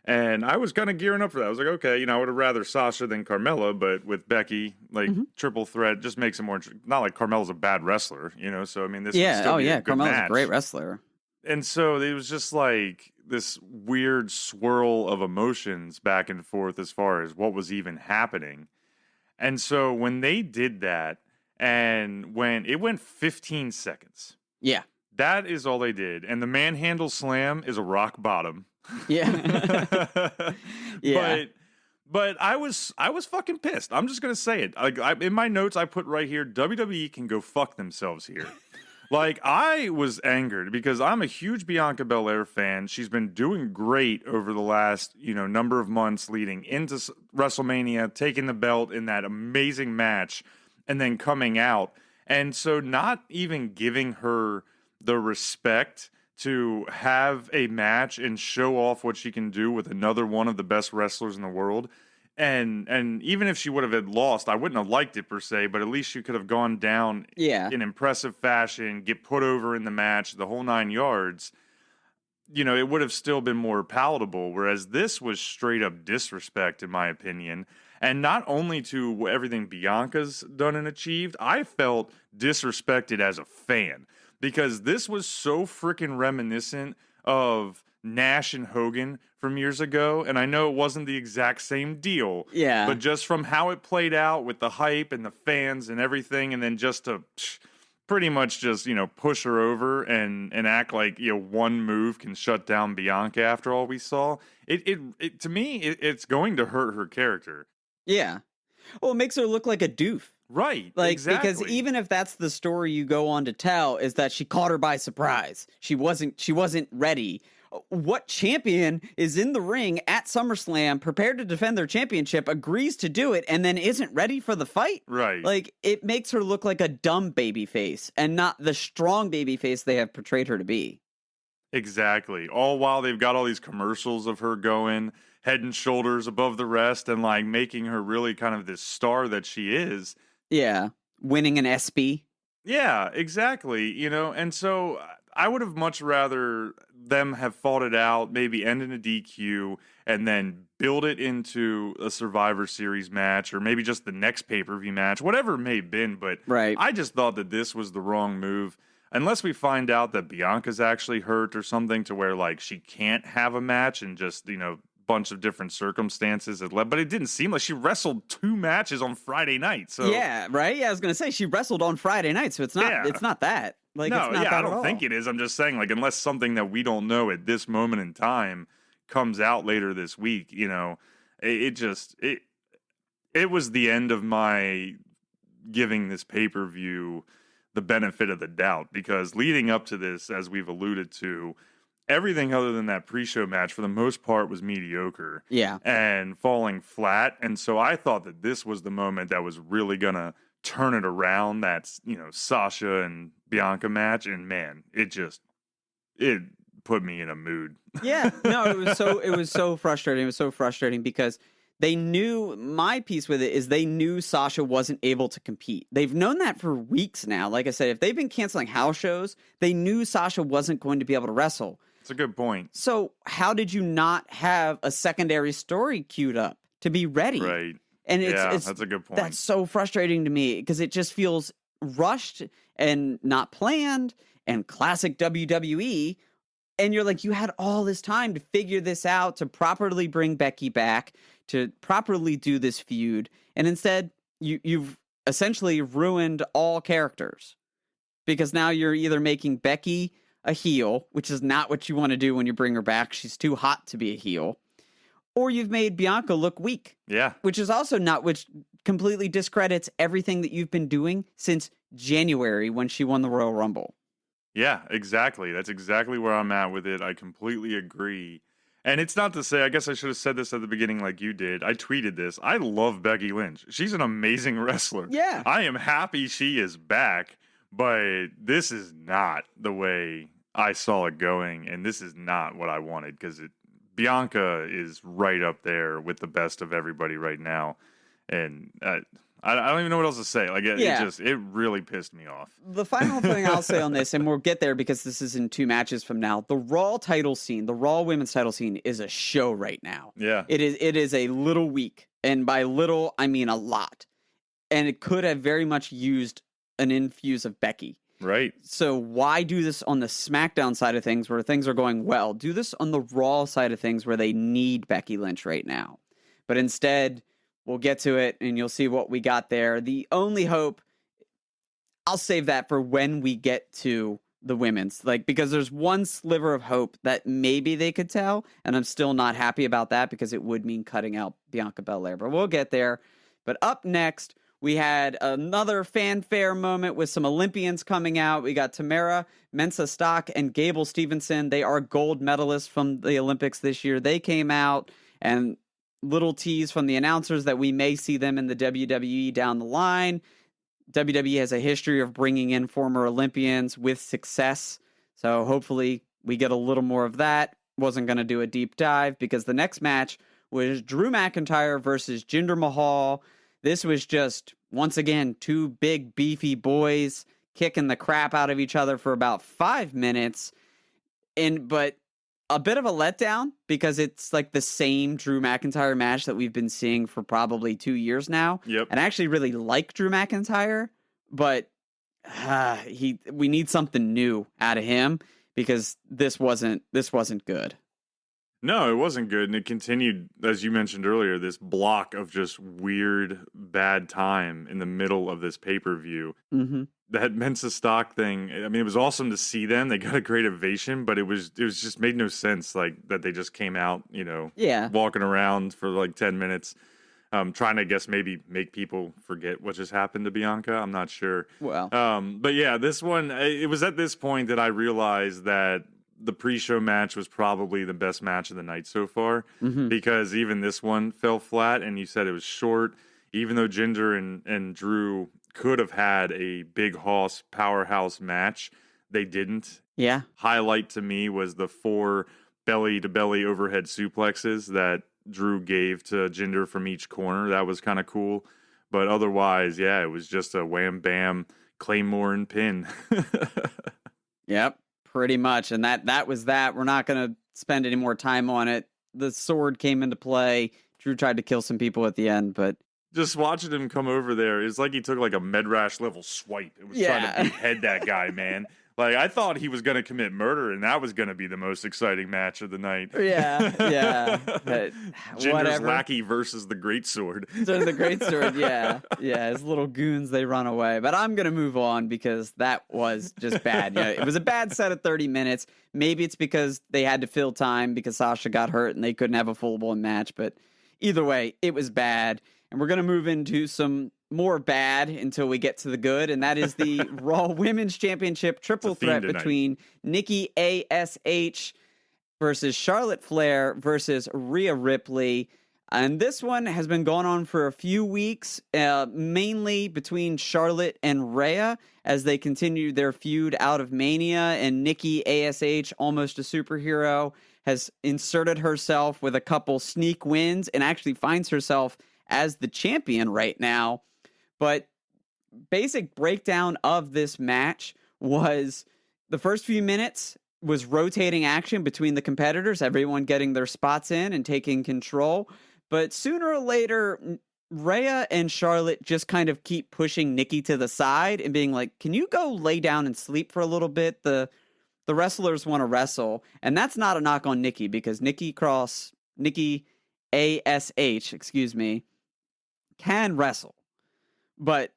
C: And I was kind of gearing up for that. I was like, okay, I would have rather Sasha than Carmella, but with Becky, like, triple threat just makes it more not like Carmella's a bad wrestler, So, I mean, this would still be a good
B: Carmella's
C: match.
B: a great wrestler.
C: And so it was just like this weird swirl of emotions back and forth as far as what was even happening. And so when they did that, and when it went 15 seconds.
B: Yeah.
C: That is all they did. And the manhandle slam is a rock bottom.
B: Yeah. Yeah.
C: But I was fucking pissed. I'm just going to say it. Like, in my notes I put right here, WWE can go fuck themselves here. Like, I was angered because I'm a huge Bianca Belair fan. She's been doing great over the last, number of months leading into WrestleMania, taking the belt in that amazing match, and then coming out. And so not even giving her the respect to have a match and show off what she can do with another one of the best wrestlers in the world. And even if she would have had lost, I wouldn't have liked it per se, but at least she could have gone down in impressive fashion, get put over in the match, the whole 9 yards. It would have still been more palatable, whereas this was straight up disrespect, in my opinion. And not only to everything Bianca's done and achieved, I felt disrespected as a fan, because this was so freaking reminiscent of Nash and Hogan from years ago. And I know it wasn't the exact same deal.
B: Yeah.
C: But just from how it played out with the hype and the fans and everything, and then just to pretty much just, push her over and act like, one move can shut down Bianca after all we saw. It to me, it's going to hurt her character.
B: Yeah. Well, it makes her look like a doof.
C: Right.
B: Like,
C: exactly.
B: because even if that's the story you go on to tell, is that she caught her by surprise. She wasn't ready. What champion is in the ring at SummerSlam, prepared to defend their championship, agrees to do it, and then isn't ready for the fight?
C: Right.
B: Like, it makes her look like a dumb babyface and not the strong babyface they have portrayed her to be.
C: Exactly. All while they've got all these commercials of her going head and shoulders above the rest and like making her really kind of this star that she is.
B: Yeah. Winning an ESPY.
C: Yeah, exactly. And so I would have much rather them have fought it out, maybe end in a DQ, and then build it into a Survivor Series match, or maybe just the next pay-per-view match, whatever it may have been. But
B: right.
C: I just thought that this was the wrong move. Unless we find out that Bianca's actually hurt or something to where, like, she can't have a match and just, bunch of different circumstances but it didn't seem like she wrestled 2 matches on Friday night. So
B: yeah, right. Yeah, I was gonna say she wrestled on Friday night, so it's not it's not that. Like,
C: no,
B: it's not that
C: I
B: at
C: don't
B: all.
C: think it is. I'm just saying, like, unless something that we don't know at this moment in time comes out later this week, it was the end of my giving this pay-per-view the benefit of the doubt, because leading up to this, as we've alluded to, everything other than that pre-show match, for the most part, was mediocre.
B: Yeah.
C: And falling flat. And so I thought that this was the moment that was really going to turn it around. That's, Sasha and Bianca match. And man, it put me in a mood.
B: Yeah. No, it was so frustrating. It was so frustrating because my piece with it is they knew Sasha wasn't able to compete. They've known that for weeks now. Like I said, if they've been canceling house shows, they knew Sasha wasn't going to be able to wrestle.
C: That's a good point.
B: So how did you not have a secondary story queued up to be ready?
C: Right.
B: And
C: that's a good point.
B: That's so frustrating to me because it just feels rushed and not planned and classic WWE. And you're like, you had all this time to figure this out, to properly bring Becky back, to properly do this feud. And instead, you've essentially ruined all characters. Because now you're either making Becky a heel, which is not what you want to do when you bring her back. She's too hot to be a heel. Or you've made Bianca look weak.
C: Yeah.
B: Which is also which completely discredits everything that you've been doing since January when she won the Royal Rumble.
C: Yeah, exactly. That's exactly where I'm at with it. I completely agree. And it's not to say, I guess I should have said this at the beginning like you did. I tweeted this. I love Becky Lynch. She's an amazing wrestler.
B: Yeah.
C: I am happy she is back, but this is not the way I saw it going, and this is not what I wanted, because Bianca is right up there with the best of everybody right now. And I don't even know what else to say. Like, it really pissed me off.
B: The final thing I'll say on this, and we'll get there because this is in 2 matches from now, the Raw title scene, the Raw women's title scene is a show right now.
C: Yeah.
B: It is a little weak, and by little, I mean a lot. And it could have very much used an infuse of Becky.
C: Right.
B: So why do this on the SmackDown side of things where things are going well? Do this on the Raw side of things where they need Becky Lynch right now. But instead, we'll get to it and you'll see what we got there. The only hope, I'll save that for when we get to the women's, because there's one sliver of hope that maybe they could tell, and I'm still not happy about that because it would mean cutting out Bianca Belair, but we'll get there. But up next, we had another fanfare moment with some Olympians coming out. We got Tamara Mensah-Stock and Gable Stevenson. They are gold medalists from the Olympics this year. They came out, and little tease from the announcers that we may see them in the WWE down the line. WWE has a history of bringing in former Olympians with success. So hopefully we get a little more of that. Wasn't going to do a deep dive because the next match was Drew McIntyre versus Jinder Mahal. This was just, once again, 2 big, beefy boys kicking the crap out of each other for about 5 minutes. But a bit of a letdown because it's like the same Drew McIntyre match that we've been seeing for probably 2 years now.
C: Yep.
B: And I actually really like Drew McIntyre, but we need something new out of him because this wasn't good.
C: No, it wasn't good, and it continued, as you mentioned earlier, this block of just weird, bad time in the middle of this pay-per-view.
B: Mm-hmm.
C: that Mensa stock thing, I mean, it was awesome to see them. They got a great ovation, but it was just made no sense, like, that they just came out,
B: Yeah.
C: walking around for like 10 minutes, trying to, I guess, maybe make people forget what just happened to Bianca. I'm not sure.
B: Well.
C: But yeah, this one, it was at this point that I realized that the pre-show match was probably the best match of the night so far, because even this one fell flat, and you said it was short. Even though Jinder and Drew could have had a big hoss powerhouse match, they didn't.
B: Yeah.
C: Highlight to me was the 4 belly-to-belly overhead suplexes that Drew gave to Jinder from each corner. That was kind of cool. But otherwise, yeah, it was just a wham-bam Claymore and pin.
B: Yep, pretty much. And that was that. We're not going to spend any more time on it. The sword came into play. Drew tried to kill some people at the end, but
C: just watching him come over there, it's like he took like a Medrash level swipe. It was trying to behead that guy, man. Like, I thought he was going to commit murder, and that was going to be the most exciting match of the night.
B: Yeah. But
C: Jinder's
B: whatever.
C: lackey versus the Greatsword.
B: So the Greatsword, yeah. His little goons, they run away. But I'm going to move on because that was just bad. It was a bad set of 30 minutes. Maybe it's because they had to fill time because Sasha got hurt and they couldn't have a full-blown match. But either way, it was bad. And we're going to move into some more bad until we get to the good, and that is the Raw Women's Championship triple threat between Nicki ASH versus Charlotte Flair versus Rhea Ripley. And this one has been going on for a few weeks, mainly between Charlotte and Rhea as they continue their feud out of Mania, and Nicki ASH, almost a superhero, has inserted herself with a couple sneak wins and actually finds herself as the champion right now. But basic breakdown of this match was the first few minutes was rotating action between the competitors, everyone getting their spots in and taking control. But sooner or later, Rhea and Charlotte just kind of keep pushing Nicki to the side and being like, can you go lay down and sleep for a little bit? The wrestlers want to wrestle. And that's not a knock on Nicki, because Nicki ASH, can wrestle. But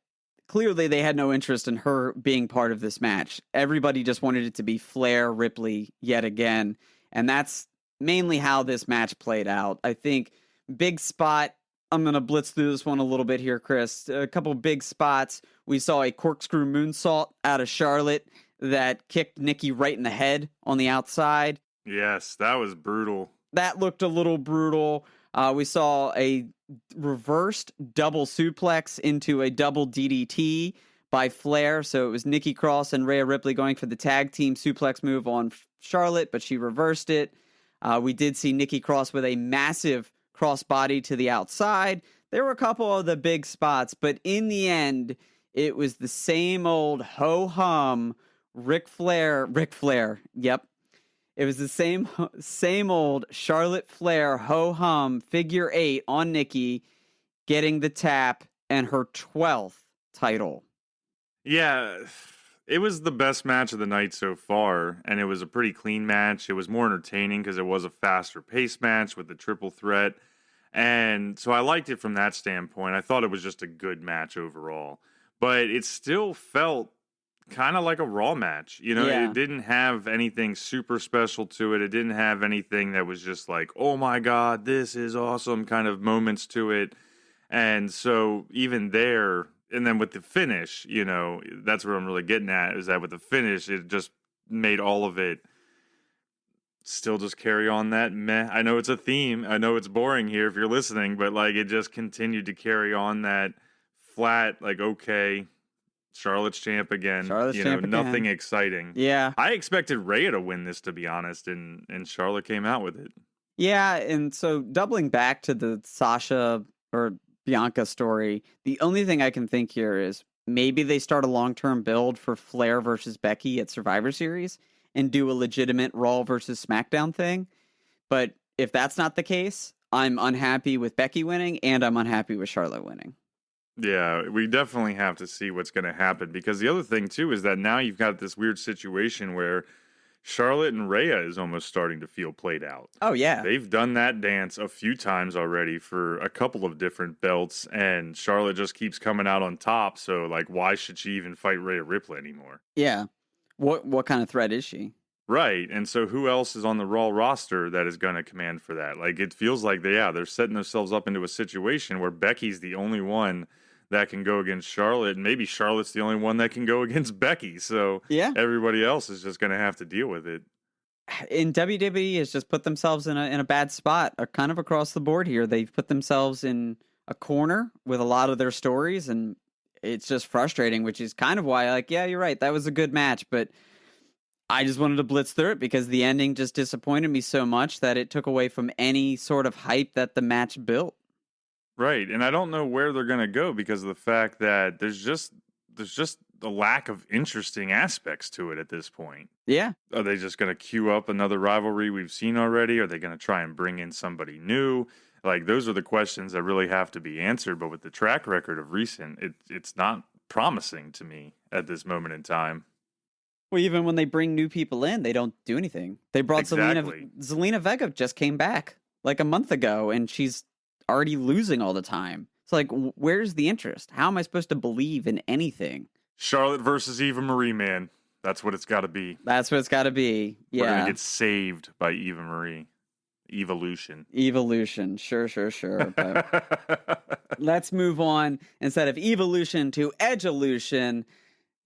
B: clearly they had no interest in her being part of this match. Everybody just wanted it to be Flair, Ripley yet again. And that's mainly how this match played out. I think big spot, I'm going to blitz through this one a little bit here, Chris. A couple big spots. We saw a corkscrew moonsault out of Charlotte that kicked Nicki right in the head on the outside.
C: Yes, that was brutal.
B: That looked a little brutal. We saw a reversed double suplex into a double DDT by Flair. So it was Nikki Cross and Rhea Ripley going for the tag team suplex move on Charlotte, but she reversed it. We did see Nikki Cross with a massive crossbody to the outside. There were a couple of the big spots, but in the end, it was the same old ho-hum Ric Flair. Yep. It was the same old Charlotte Flair ho-hum figure 8 on Nicki, getting the tap and her 12th title.
C: Yeah, it was the best match of the night so far, and it was a pretty clean match. It was more entertaining because it was a faster paced match with the triple threat, and so I liked it from that standpoint. I thought it was just a good match overall, but it still felt kind of like a Raw match. It didn't have anything super special to it. It didn't have anything that was just like, oh my God, this is awesome kind of moments to it. And so even there, and then with the finish, that's what I'm really getting at, is that with the finish, it just made all of it still just carry on that meh. I know it's a theme. I know it's boring here if you're listening, but like it just continued to carry on that flat, like, okay, Charlotte's champ again. Nothing exciting.
B: Yeah.
C: I expected Rhea to win this, to be honest, and Charlotte came out with it.
B: Yeah, and so doubling back to the Sasha or Bianca story, the only thing I can think here is maybe they start a long-term build for Flair versus Becky at Survivor Series and do a legitimate Raw versus SmackDown thing. But if that's not the case, I'm unhappy with Becky winning and I'm unhappy with Charlotte winning.
C: Yeah, we definitely have to see what's going to happen, because the other thing too is that now you've got this weird situation where Charlotte and Rhea is almost starting to feel played out.
B: Oh, yeah.
C: They've done that dance a few times already for a couple of different belts, and Charlotte just keeps coming out on top. So, like, why should she even fight Rhea Ripley anymore?
B: Yeah. What kind of threat is she?
C: Right. And so who else is on the Raw roster that is going to command for that? Like, it feels like they're setting themselves up into a situation where Becky's the only one that can go against Charlotte, and maybe Charlotte's the only one that can go against Becky. So
B: Yeah.
C: everybody else is just going to have to deal with it.
B: In WWE has just put themselves in a bad spot, kind of across the board here. They've put themselves in a corner with a lot of their stories, and it's just frustrating, which is kind of why, like, yeah, you're right, that was a good match, but I just wanted to blitz through it because the ending just disappointed me so much that it took away from any sort of hype that the match built.
C: Right. And I don't know where they're going to go because of the fact that there's just a lack of interesting aspects to it at this point.
B: Yeah.
C: Are they just going to queue up another rivalry we've seen already? Are they going to try and bring in somebody new? Like, those are the questions that really have to be answered. But with the track record of recent, it's not promising to me at this moment in time.
B: Well, even when they bring new people in, they don't do anything. They brought
C: Exactly.
B: Zelina Vega just came back like a month ago, and she's already losing all the time. It's like, where's the interest? How am I supposed to believe in anything?
C: Charlotte versus Eva Marie, man. That's what it's got to be.
B: That's what it's got to be.
C: We're going
B: Yeah.
C: to get saved by Eva Marie. Evolution.
B: Evolution. Sure. But let's move on instead of evolution to Edgeolution.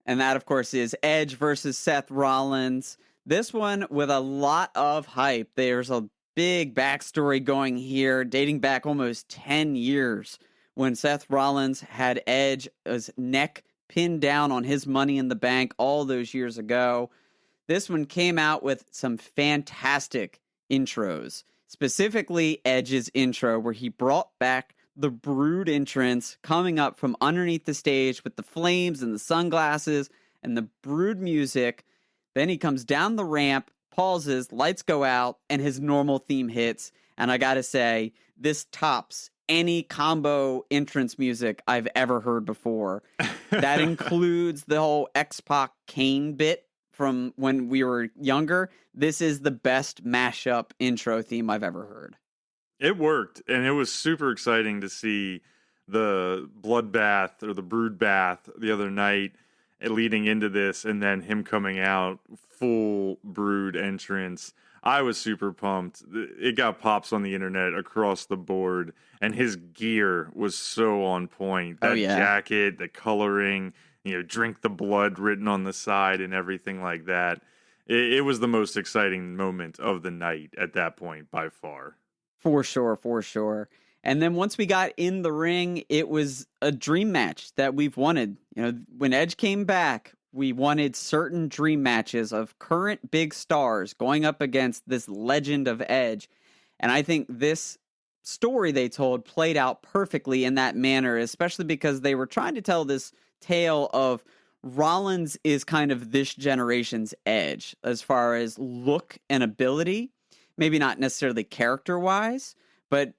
B: And that, of course, is Edge versus Seth Rollins. This one with a lot of hype. There's a big backstory going here, dating back almost 10 years when Seth Rollins had Edge's neck pinned down on his Money in the Bank all those years ago. This one came out with some fantastic intros, specifically Edge's intro, where he brought back the Brood entrance coming up from underneath the stage with the flames and the sunglasses and the Brood music. Then he comes down the ramp, pauses, lights go out, and his normal theme hits. And I gotta say, this tops any combo entrance music I've ever heard before. That includes the whole X-Pac Kane bit from when we were younger. This is the best mashup intro theme I've ever heard.
C: It worked, and it was super exciting to see the bloodbath or the brood bath the other night leading into this, and then him coming out full Brood entrance. I was super pumped. It got pops on the internet across the board, and his gear was so on point. That jacket, the coloring, drink the blood written on the side and everything like that. It was the most exciting moment of the night at that point by far.
B: For sure. And then once we got in the ring, it was a dream match that we've wanted. When Edge came back, we wanted certain dream matches of current big stars going up against this legend of Edge. And I think this story they told played out perfectly in that manner, especially because they were trying to tell this tale of Rollins is kind of this generation's Edge as far as look and ability. Maybe not necessarily character-wise, but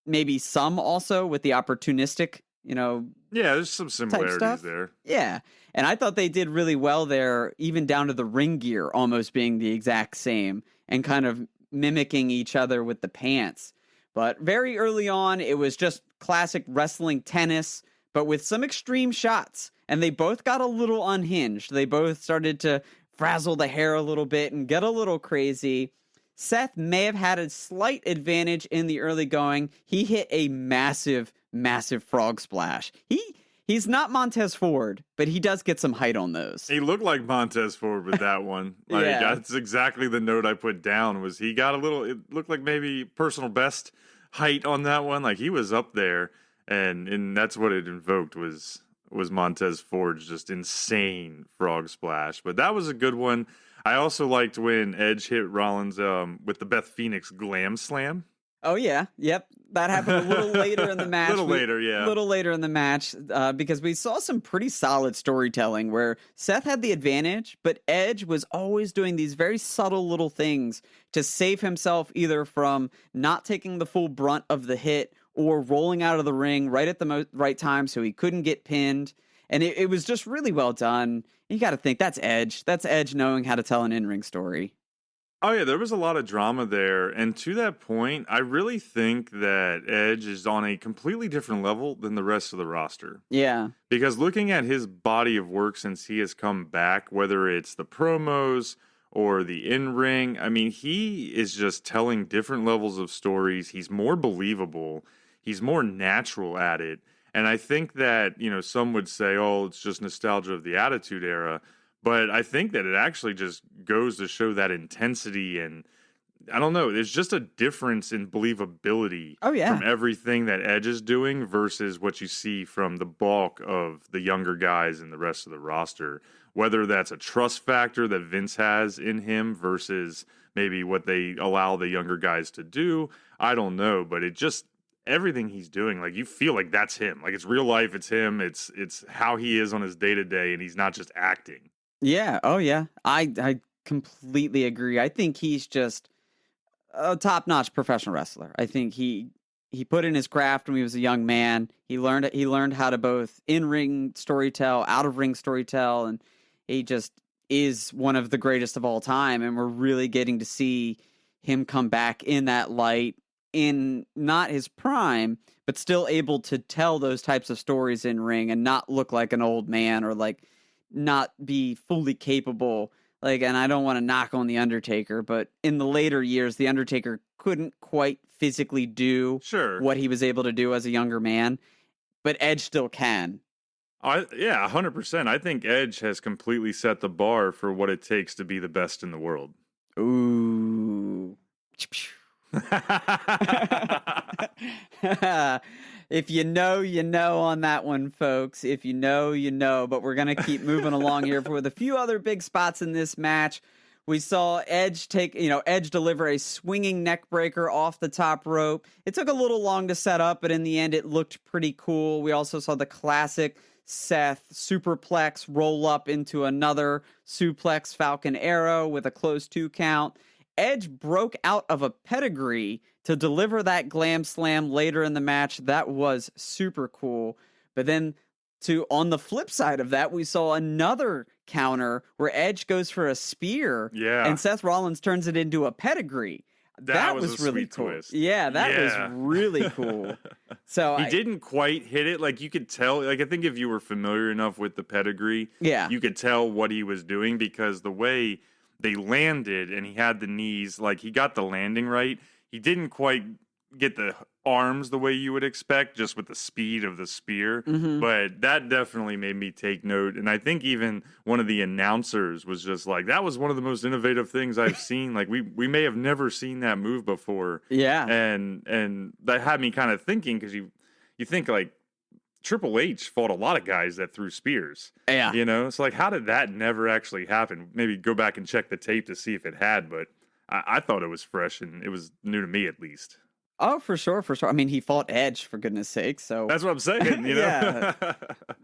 B: maybe some also with the opportunistic, Yeah,
C: there's some similarities there.
B: Yeah, and I thought they did really well there, even down to the ring gear almost being the exact same and kind of mimicking each other with the pants. But very early on, it was just classic wrestling tennis, but with some extreme shots. And they both got a little unhinged. They both started to frazzle the hair a little bit and get a little crazy. Seth may have had a slight advantage in the early going. He hit a massive frog splash. He's not Montez Ford, but he does get some height on those.
C: He looked like Montez Ford with that one. That's exactly the note I put down was he got it looked like maybe personal best height on that one. Like he was up there, and that's what it invoked was Montez Ford's just insane frog splash. But that was a good one. I also liked when Edge hit Rollins with the Beth Phoenix Glam Slam.
B: Oh, yeah. Yep. That happened a little later in the match.
C: A little later
B: in the match because we saw some pretty solid storytelling where Seth had the advantage, but Edge was always doing these very subtle little things to save himself either from not taking the full brunt of the hit or rolling out of the ring right at the right time so he couldn't get pinned. And it was just really well done. You got to think that's Edge. That's Edge knowing how to tell an in-ring story.
C: Oh, yeah, there was a lot of drama there. And to that point, I really think that Edge is on a completely different level than the rest of the roster.
B: Yeah.
C: Because looking at his body of work since he has come back, whether it's the promos or the in-ring, I mean, he is just telling different levels of stories. He's more believable. He's more natural at it. And I think that, some would say, oh, it's just nostalgia of the Attitude Era. But I think that it actually just goes to show that intensity, and I don't know, there's just a difference in believability from everything that Edge is doing versus what you see from the bulk of the younger guys and the rest of the roster. Whether that's a trust factor that Vince has in him versus maybe what they allow the younger guys to do, I don't know. But it just, everything he's doing, like, you feel like that's him. Like, it's real life, it's him, it's how he is on his day-to-day, and he's not just acting.
B: Yeah. Oh, yeah. I completely agree. I think he's just a top-notch professional wrestler. I think he put in his craft when he was a young man. He learned how to both in-ring storytell, out-of-ring storytell, and he just is one of the greatest of all time. And we're really getting to see him come back in that light, in not his prime, but still able to tell those types of stories in ring and not look like an old man or like not be fully capable. Like, and I don't want to knock on The Undertaker, but in the later years, The Undertaker couldn't quite physically do what he was able to do as a younger man, but Edge still can.
C: Yeah, 100%. I think Edge has completely set the bar for what it takes to be the best in the world.
B: Ooh. If you know, you know on that one, folks. If you know, you know. But we're going to keep moving along here with a few other big spots in this match. We saw Edge deliver a swinging neck breaker off the top rope. It took a little long to set up, but in the end, it looked pretty cool. We also saw the classic Seth superplex roll up into another suplex Falcon Arrow with a close 2 count. Edge broke out of a pedigree to deliver that glam slam later in the match. That was super cool. But then on the flip side of that, we saw another counter where Edge goes for a spear and Seth Rollins turns it into a pedigree. That was really cool. Twist. Yeah, that was really cool. So
C: he didn't quite hit it. Like, you could tell, like, I think if you were familiar enough with the pedigree, you could tell what he was doing, because the way they landed and he had the knees, like, he got the landing right. He didn't quite get the arms the way you would expect, just with the speed of the spear. But that definitely made me take note. And I think even one of the announcers was just like, that was one of the most innovative things I've seen. Like, we may have never seen that move before.
B: Yeah.
C: And that had me kind of thinking, because you think, like, Triple H fought a lot of guys that threw spears.
B: Yeah.
C: It's like, how did that never actually happen? Maybe go back and check the tape to see if it had, but I thought it was fresh, and it was new to me, at least.
B: Oh, for sure. I mean, he fought Edge, for goodness sake. So
C: that's what I'm saying.
B: Yeah.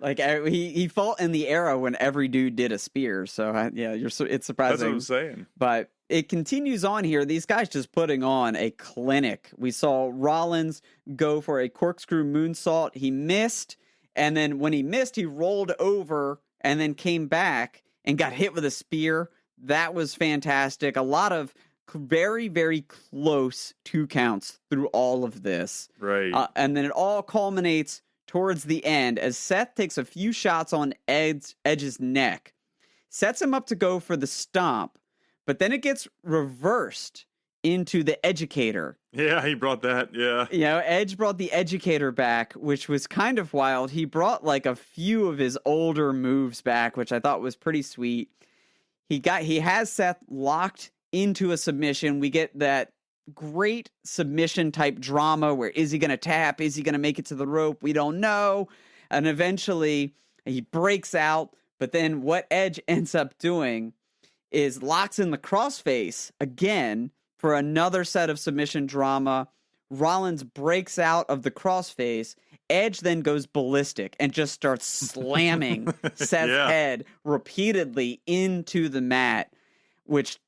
B: Like, he fought in the era when every dude did a spear. So it's surprising.
C: That's what I'm saying.
B: But it continues on here. These guys just putting on a clinic. We saw Rollins go for a corkscrew moonsault. He missed, and then when he missed, he rolled over and then came back and got hit with a spear. That was fantastic. A lot of very, very close 2 counts through all of this.
C: Right.
B: And then it all culminates towards the end as Seth takes a few shots on Edge's neck, sets him up to go for the stomp, but then it gets reversed into the educator.
C: Yeah, he brought that. Yeah.
B: Edge brought the educator back, which was kind of wild. He brought like a few of his older moves back, which I thought was pretty sweet. He has Seth locked into a submission. We get that great submission type drama where, is he going to tap? Is he going to make it to the rope? We don't know. And eventually he breaks out. But then what Edge ends up doing is locks in the crossface again for another set of submission drama. Rollins breaks out of the crossface. Edge then goes ballistic and just starts slamming Seth's head repeatedly into the mat, which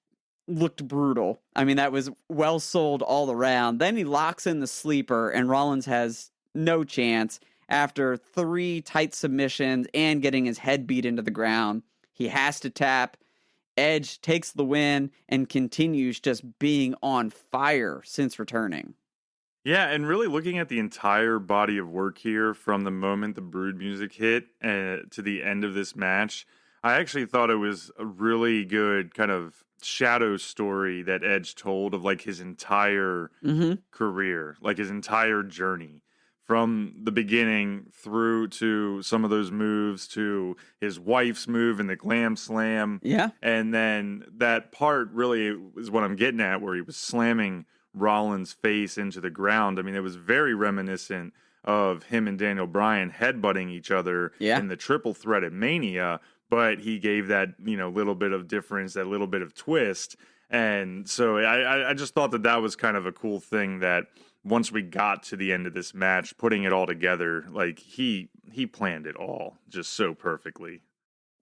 B: looked brutal. I mean, that was well sold all around. Then he locks in the sleeper, and Rollins has no chance. After 3 tight submissions and getting his head beat into the ground, he has to tap. Edge takes the win and continues just being on fire since returning.
C: Yeah, and really looking at the entire body of work here from the moment the Brood music hit to the end of this match, I actually thought it was a really good kind of shadow story that Edge told of like his entire career, like his entire journey from the beginning through to some of those moves to his wife's move and the glam slam.
B: Yeah.
C: And then that part really is what I'm getting at, where he was slamming Rollins' face into the ground. I mean, it was very reminiscent of him and Daniel Bryan headbutting each other in the triple threat at Mania, but he gave that, little bit of difference, that little bit of twist. And so I just thought that was kind of a cool thing that once we got to the end of this match, putting it all together, like he planned it all just so perfectly.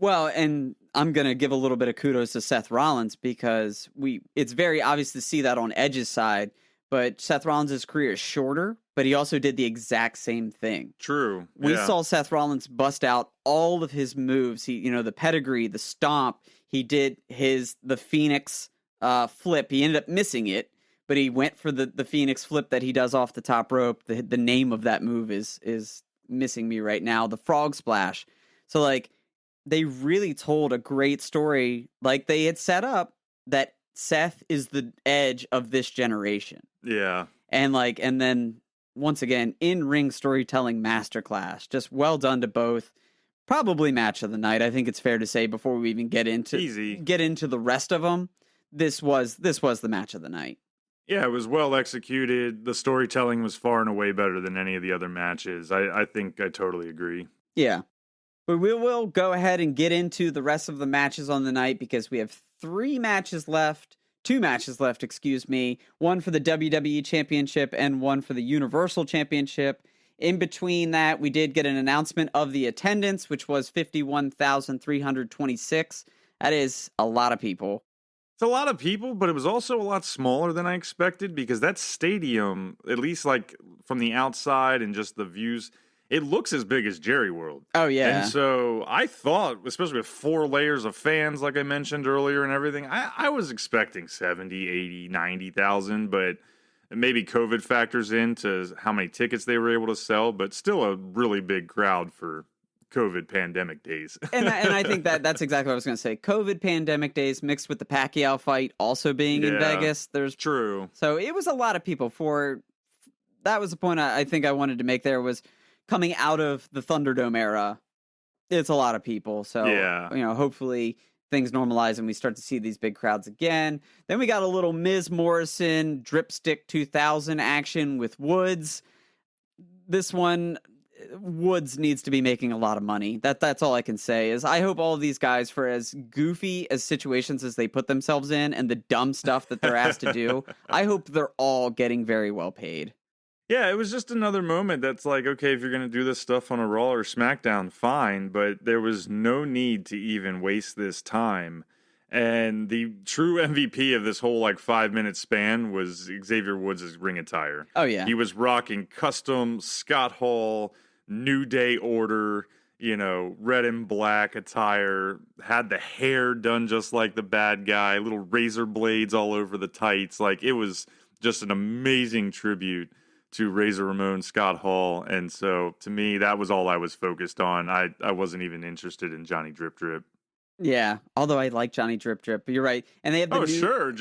B: Well, and I'm going to give a little bit of kudos to Seth Rollins because it's very obvious to see that on Edge's side, but Seth Rollins' career is shorter, but he also did the exact same thing.
C: True.
B: We saw Seth Rollins bust out all of his moves. He, the pedigree, the stomp, he did the Phoenix flip. He ended up missing it, but he went for the Phoenix flip that he does off the top rope. The name of that move is missing me right now. The frog splash. So like, they really told a great story, like they had set up that Seth is the Edge of this generation.
C: Yeah.
B: And then once again, in-ring storytelling masterclass. Just well done to both. Probably match of the night. I think it's fair to say before we even get into the rest of them. This was the match of the night.
C: Yeah, it was well executed. The storytelling was far and away better than any of the other matches. I think I totally agree.
B: Yeah. But we will go ahead and get into the rest of the matches on the night because we have 2 matches left, excuse me. One for the WWE Championship and one for the Universal Championship. In between that, we did get an announcement of the attendance, which was 51,326. That is a lot of people.
C: It's a lot of people, but it was also a lot smaller than I expected because that stadium, at least like from the outside and just the views, it looks as big as Jerry World.
B: Oh, yeah.
C: And so I thought, especially with 4 layers of fans, like I mentioned earlier and everything, I was expecting 70, 80, 90,000, but maybe COVID factors into how many tickets they were able to sell, but still a really big crowd for COVID pandemic days.
B: and I think that's exactly what I was going to say. COVID pandemic days mixed with the Pacquiao fight also being in Vegas.
C: True.
B: So it was a lot of people that was the point I think I wanted to make there was coming out of the Thunderdome era. It's a lot of people. So, hopefully things normalize and we start to see these big crowds again. Then we got a little Miz Morrison Dripstick 2000 action with Woods. This one, Woods needs to be making a lot of money. That's all I can say is I hope all of these guys, for as goofy as situations as they put themselves in and the dumb stuff that they're asked to do, I hope they're all getting very well paid.
C: Yeah, it was just another moment that's like, okay, if you're going to do this stuff on a Raw or SmackDown, fine, but there was no need to even waste this time. And the true MVP of this whole 5-minute span was Xavier Woods' ring attire.
B: Oh, yeah.
C: He was rocking custom Scott Hall, New Day Order, red and black attire, had the hair done just like the bad guy, little razor blades all over the tights. It was just an amazing tribute to Razor Ramon Scott Hall. And so to me, that was all I was focused on. I wasn't even interested in Johnny Drip Drip.
B: Yeah, although I like Johnny Drip Drip, but you're right. And they have
C: in this moment.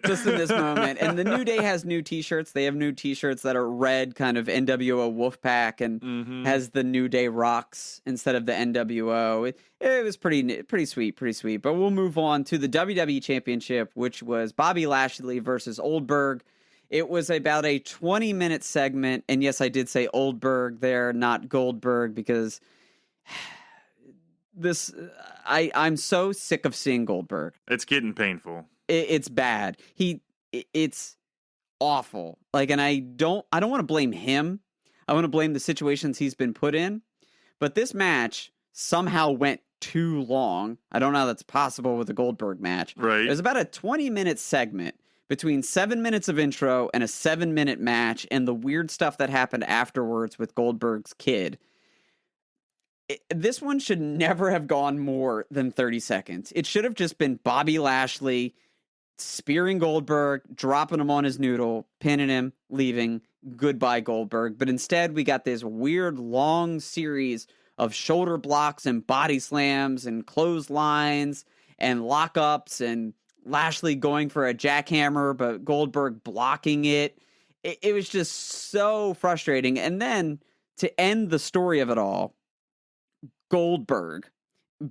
B: Just in this moment. And the New Day has new t-shirts. They have new t-shirts that are red, kind of NWO Wolfpack, and has the New Day rocks instead of the NWO. It was pretty sweet. But we'll move on to the WWE Championship, which was Bobby Lashley versus Goldberg. It was about a 20-minute segment, and yes, I did say Goldberg there, not Goldberg, because I'm so sick of seeing Goldberg.
C: It's getting painful.
B: It's bad. It's awful. And I don't want to blame him. I want to blame the situations he's been put in. But this match somehow went too long. I don't know how that's possible with a Goldberg match.
C: Right.
B: It was about a 20-minute segment between 7 minutes of intro and a 7-minute match and the weird stuff that happened afterwards with Goldberg's kid. This one should never have gone more than 30 seconds. It should have just been Bobby Lashley spearing Goldberg, dropping him on his noodle, pinning him, leaving, goodbye Goldberg. But instead, we got this weird long series of shoulder blocks and body slams and clotheslines and lockups and Lashley going for a jackhammer, but Goldberg blocking it. It was just so frustrating. And then to end the story of it all, Goldberg,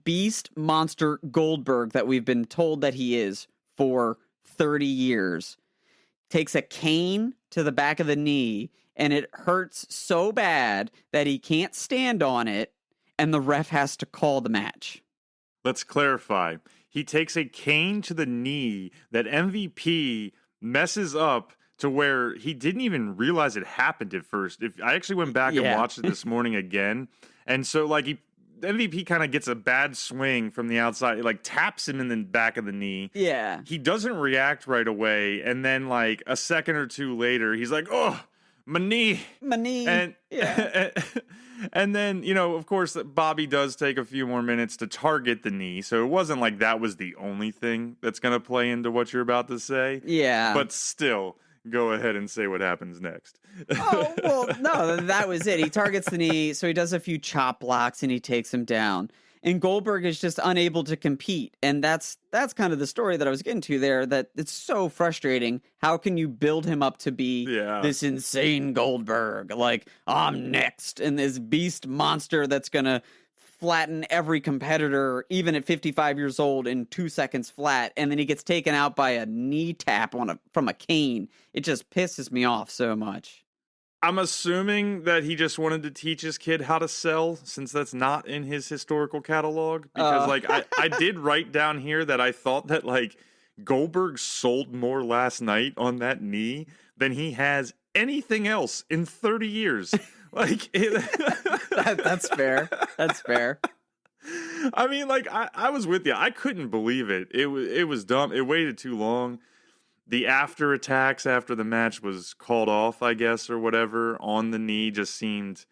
B: beast monster Goldberg that we've been told that he is for 30 years, takes a cane to the back of the knee, and it hurts so bad that he can't stand on it, and the ref has to call the match.
C: Let's clarify. He takes a cane to the knee that MVP messes up to where he didn't even realize it happened at first. I actually went back and watched it this morning again, and so MVP kind of gets a bad swing from the outside. It taps him in the back of the knee.
B: Yeah.
C: He doesn't react right away. And then a second or two later, he's like, oh, my knee.
B: My knee.
C: And, and then, of course, Bobby does take a few more minutes to target the knee. So it wasn't like that was the only thing that's going to play into what you're about to say.
B: Yeah.
C: But still, go ahead and say what happens next.
B: Oh, well, no, that was it. He targets the knee, so he does a few chop blocks and he takes him down. And Goldberg is just unable to compete. And that's kind of the story that I was getting to there, that it's so frustrating. How can you build him up to be this insane Goldberg? I'm next. And this beast monster that's going to flatten every competitor, even at 55 years old, in 2 seconds flat. And then he gets taken out by a knee tap from a cane. It just pisses me off so much.
C: I'm assuming that he just wanted to teach his kid how to sell, since that's not in his historical catalog. Because I did write down here that I thought that Goldberg sold more last night on that knee than he has anything else in 30 years.
B: That's fair. That's fair.
C: I mean, I was with you. I couldn't believe it. It was dumb. It waited too long. The after attacks after the match was called off, I guess, or whatever, on the knee just seemed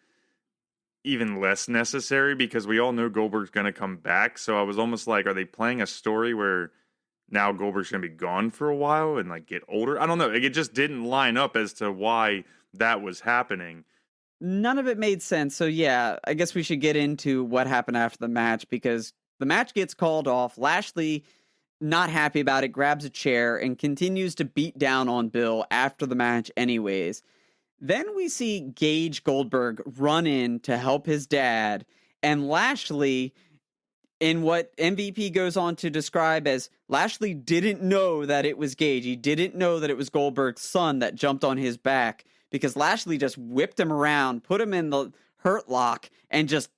C: even less necessary, because we all know Goldberg's going to come back. So I was almost like, are they playing a story where now Goldberg's going to be gone for a while and get older? I don't know. It just didn't line up as to why that was happening.
B: None of it made sense. So yeah, I guess we should get into what happened after the match, because the match gets called off. Lashley, not happy about it, grabs a chair and continues to beat down on Bill after the match anyways. Then we see Gage Goldberg run in to help his dad, and Lashley, in what MVP goes on to describe as Lashley didn't know that it was Gage. He didn't know that it was Goldberg's son that jumped on his back, because Lashley just whipped him around, put him in the hurt lock, and just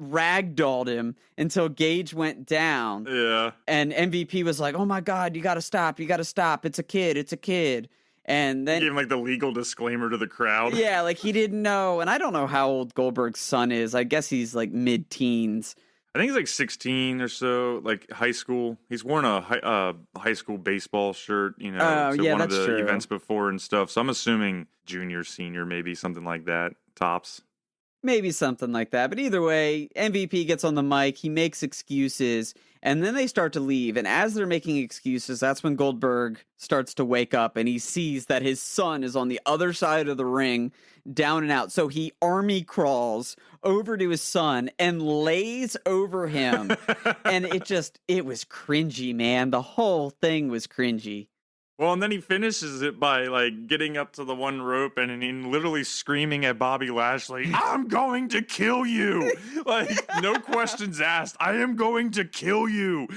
B: ragdolled him until Gage went down.
C: Yeah.
B: And MVP was like, oh my God, you gotta stop. It's a kid. And then
C: he gave him the legal disclaimer to the crowd.
B: Yeah, he didn't know. And I don't know how old Goldberg's son is. I guess he's mid-teens.
C: I think he's 16 or so, high school. He's worn a high school baseball shirt, to one of the events before and stuff. So I'm assuming junior, senior, maybe something like that, tops.
B: Maybe something like that. But either way, MVP gets on the mic, he makes excuses, and then they start to leave. And as they're making excuses, that's when Goldberg starts to wake up, and he sees that his son is on the other side of the ring, down and out. So he army crawls over to his son and lays over him. And it was cringy, man. The whole thing was cringy.
C: Well, and then he finishes it by getting up to the one rope and literally screaming at Bobby Lashley, "I'm going to kill you!" No questions asked. I am going to kill you.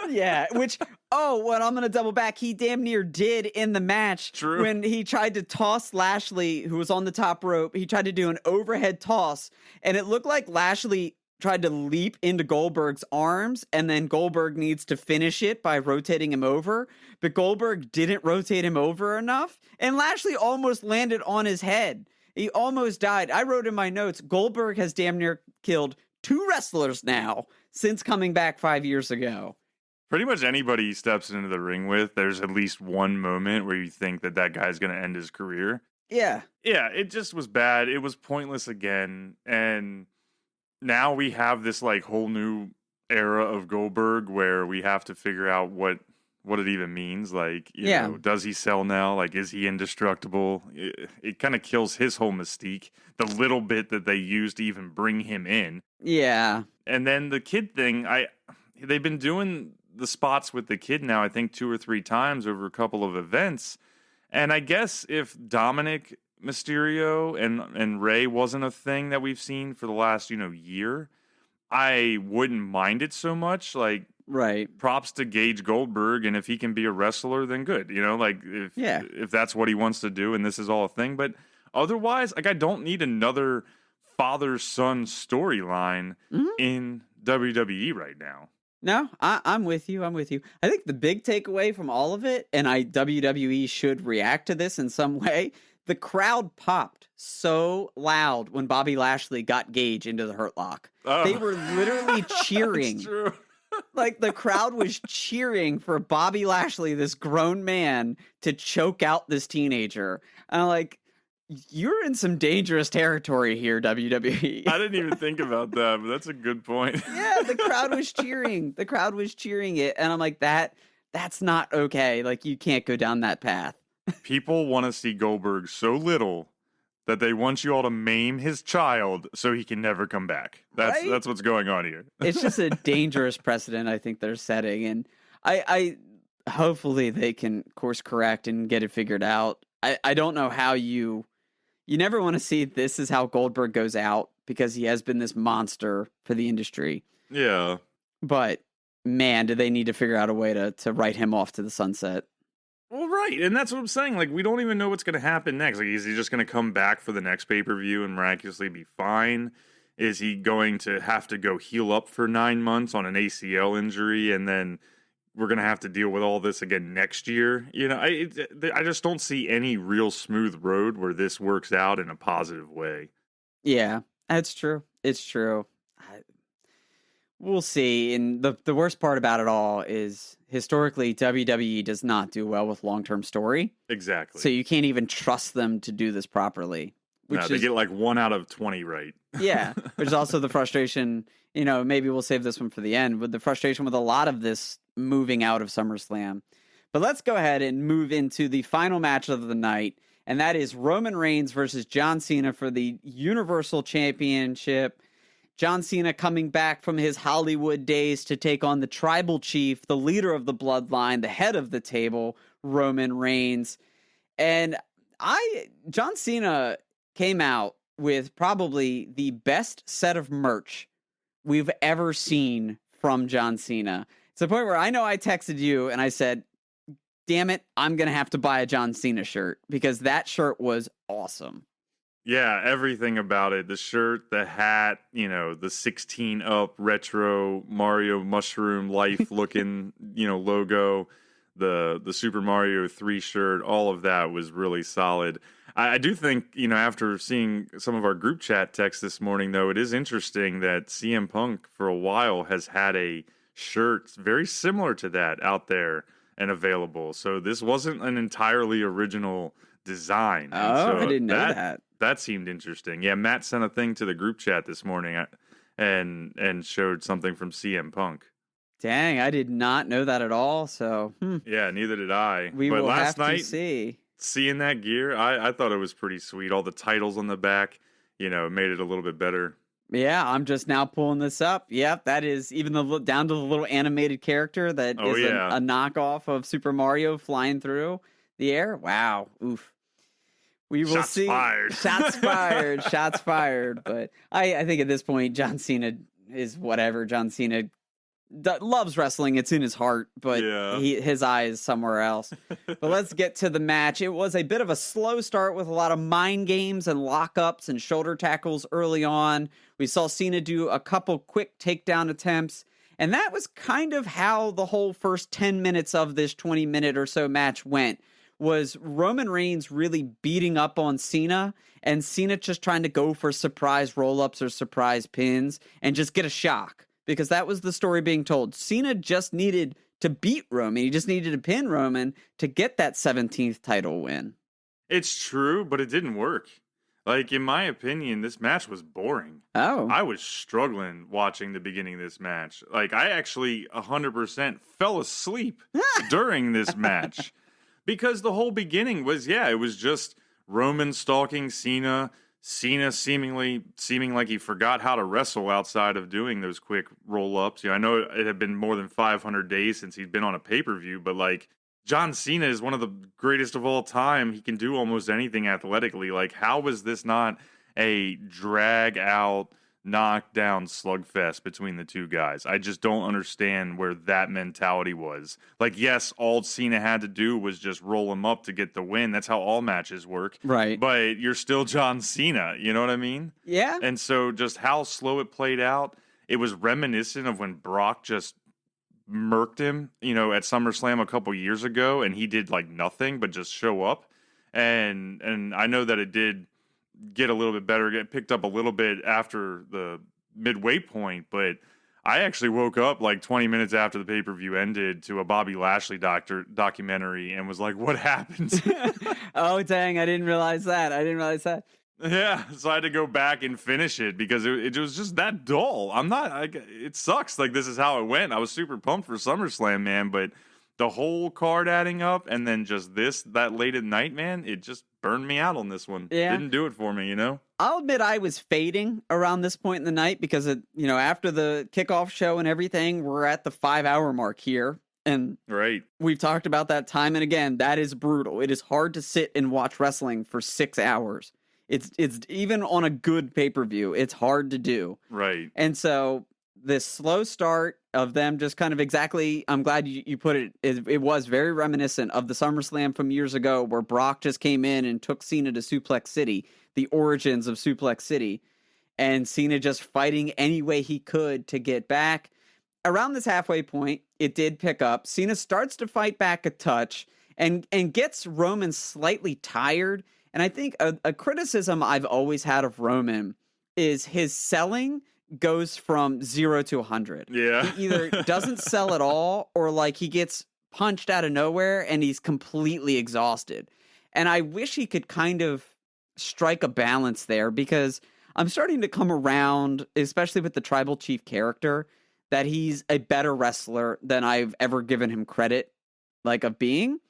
B: Yeah, what I'm going to double back. He damn near did in the match.
C: True.
B: When he tried to toss Lashley, who was on the top rope. He tried to do an overhead toss, and it looked like Lashley tried to leap into Goldberg's arms, and then Goldberg needs to finish it by rotating him over, but Goldberg didn't rotate him over enough, and Lashley almost landed on his head. He almost died. I wrote in my notes, Goldberg has damn near killed 2 wrestlers now since coming back 5 years ago.
C: Pretty much anybody he steps into the ring with, there's at least one moment where you think that guy's going to end his career.
B: Yeah.
C: Yeah, it just was bad. It was pointless again, and now we have this like whole new era of Goldberg where we have to figure out what it even means. Like, you know, does he sell now? Like, is he indestructible? It kind of kills his whole mystique, the little bit that they used to even bring him in.
B: Yeah.
C: And then the kid thing, they've been doing the spots with the kid now, I think 2 or 3 times over a couple of events. And I guess if Dominik Mysterio and Rey wasn't a thing that we've seen for the last, year, I wouldn't mind it so much. Like,
B: right.
C: Props to Gage Goldberg, and if he can be a wrestler, then good. Like if that's what he wants to do, and this is all a thing. But otherwise, like, I don't need another father-son storyline in WWE right now.
B: No, I'm with you. I think the big takeaway from all of it, and WWE should react to this in some way, the crowd popped so loud when Bobby Lashley got Gage into the Hurt Lock.
C: Oh.
B: They were literally cheering.
C: That's true.
B: Like, the crowd was cheering for Bobby Lashley, this grown man, to choke out this teenager. And I'm like, you're in some dangerous territory here, WWE.
C: I didn't even think about that, but that's a good point.
B: Yeah, the crowd was cheering. The crowd was cheering it. And I'm like, that's not okay. Like, you can't go down that path.
C: People want to see Goldberg so little that they want you all to maim his child so he can never come back. That's what's going on here.
B: It's just a dangerous precedent I think they're setting. And I hopefully they can course correct and get it figured out. I don't know how you never want to see this is how Goldberg goes out, because he has been this monster for the industry.
C: Yeah.
B: But man, do they need to figure out a way to write him off to the sunset.
C: Well, right, and that's what I'm saying. Like, we don't even know what's going to happen next. Like, is he just going to come back for the next pay-per-view and miraculously be fine? Is he going to have to go heal up for 9 months on an ACL injury, and then we're going to have to deal with all this again next year? I just don't see any real smooth road where this works out in a positive way.
B: Yeah, that's true. It's true. We'll see. And the worst part about it all is, historically, WWE does not do well with long-term story.
C: Exactly.
B: So you can't even trust them to do this properly.
C: They get like 1 out of 20 right.
B: Yeah, which is also the frustration. Maybe we'll save this one for the end, with the frustration with a lot of this moving out of SummerSlam. But let's go ahead and move into the final match of the night, and that is Roman Reigns versus John Cena for the Universal Championship. John Cena coming back from his Hollywood days to take on the tribal chief, the leader of the bloodline, the head of the table, Roman Reigns. And John Cena came out with probably the best set of merch we've ever seen from John Cena. It's the point where I know I texted you and I said, damn it, I'm going to have to buy a John Cena shirt, because that shirt was awesome.
C: Yeah, everything about it. The shirt, the hat, the 16 up retro Mario mushroom life looking, logo, the Super Mario 3 shirt, all of that was really solid. I do think, after seeing some of our group chat texts this morning, though, it is interesting that CM Punk for a while has had a shirt very similar to that out there and available. So this wasn't an entirely original design.
B: Oh, I didn't know that.
C: That seemed interesting. Yeah, Matt sent a thing to the group chat this morning and showed something from CM Punk.
B: Dang, I did not know that at all. So
C: yeah, neither did I.
B: But will last have to see.
C: Seeing that gear, I thought it was pretty sweet. All the titles on the back, made it a little bit better.
B: Yeah, I'm just now pulling this up. Yep, that is even down to the little animated character that is a knockoff of Super Mario flying through the air. Wow, oof. We will see.
C: Fired.
B: Shots fired. Shots fired. But I think at this point, John Cena is whatever. John Cena loves wrestling. It's in his heart, but his eye is somewhere else. But let's get to the match. It was a bit of a slow start with a lot of mind games and lockups and shoulder tackles early on. We saw Cena do a couple quick takedown attempts, and that was kind of how the whole first 10 minutes of this 20-minute or so match went. Was Roman Reigns really beating up on Cena, and Cena just trying to go for surprise roll-ups or surprise pins and just get a shock, because that was the story being told. Cena just needed to beat Roman. He just needed to pin Roman to get that 17th title win.
C: It's true, but it didn't work. Like, in my opinion, this match was boring.
B: Oh.
C: I was struggling watching the beginning of this match. Like, I actually 100% fell asleep during this match because the whole beginning was, it was just Roman stalking Cena seeming like he forgot how to wrestle outside of doing those quick roll-ups. I know it had been more than 500 days since he'd been on a pay-per-view, but like, John Cena is one of the greatest of all time. He can do almost anything athletically. Like, how was this not a drag-out, knockdown slugfest between the two guys? I just don't understand where that mentality was. Like, yes, all Cena had to do was just roll him up to get the win. That's how all matches work.
B: Right.
C: But you're still John Cena. You know what I mean?
B: Yeah.
C: And so just how slow it played out, it was reminiscent of when Brock just murked him, at SummerSlam a couple years ago, and he did like nothing but just show up. And I know that it did get a little bit better, get picked up a little bit after the midway point, but I actually woke up like 20 minutes after the pay-per-view ended to a Bobby Lashley documentary and was like, what happened?
B: Oh, dang, I didn't realize that.
C: Yeah, so I had to go back and finish it because it was just that dull. It sucks. Like, this is how it went. I was super pumped for SummerSlam, man, but the whole card adding up and then just that late at night, man, it just burned me out on this one.
B: Yeah.
C: Didn't do it for me,
B: I'll admit I was fading around this point in the night because, after the kickoff show and everything, we're at the 5-hour mark here. And
C: right.
B: We've talked about that time and again. That is brutal. It is hard to sit and watch wrestling for 6 hours. It's even on a good pay-per-view, it's hard to do.
C: Right.
B: And so this slow start of them just kind of exactly, I'm glad you put it was very reminiscent of the SummerSlam from years ago where Brock just came in and took Cena to Suplex City, the origins of Suplex City, and Cena just fighting any way he could to get back. Around this halfway point, it did pick up. Cena starts to fight back a touch and gets Roman slightly tired. And I think a criticism I've always had of Roman is his selling goes from 0 to 100.
C: Yeah.
B: He either doesn't sell at all or like he gets punched out of nowhere and he's completely exhausted. And I wish he could kind of strike a balance there because I'm starting to come around, especially with the Tribal Chief character, that he's a better wrestler than I've ever given him credit of being.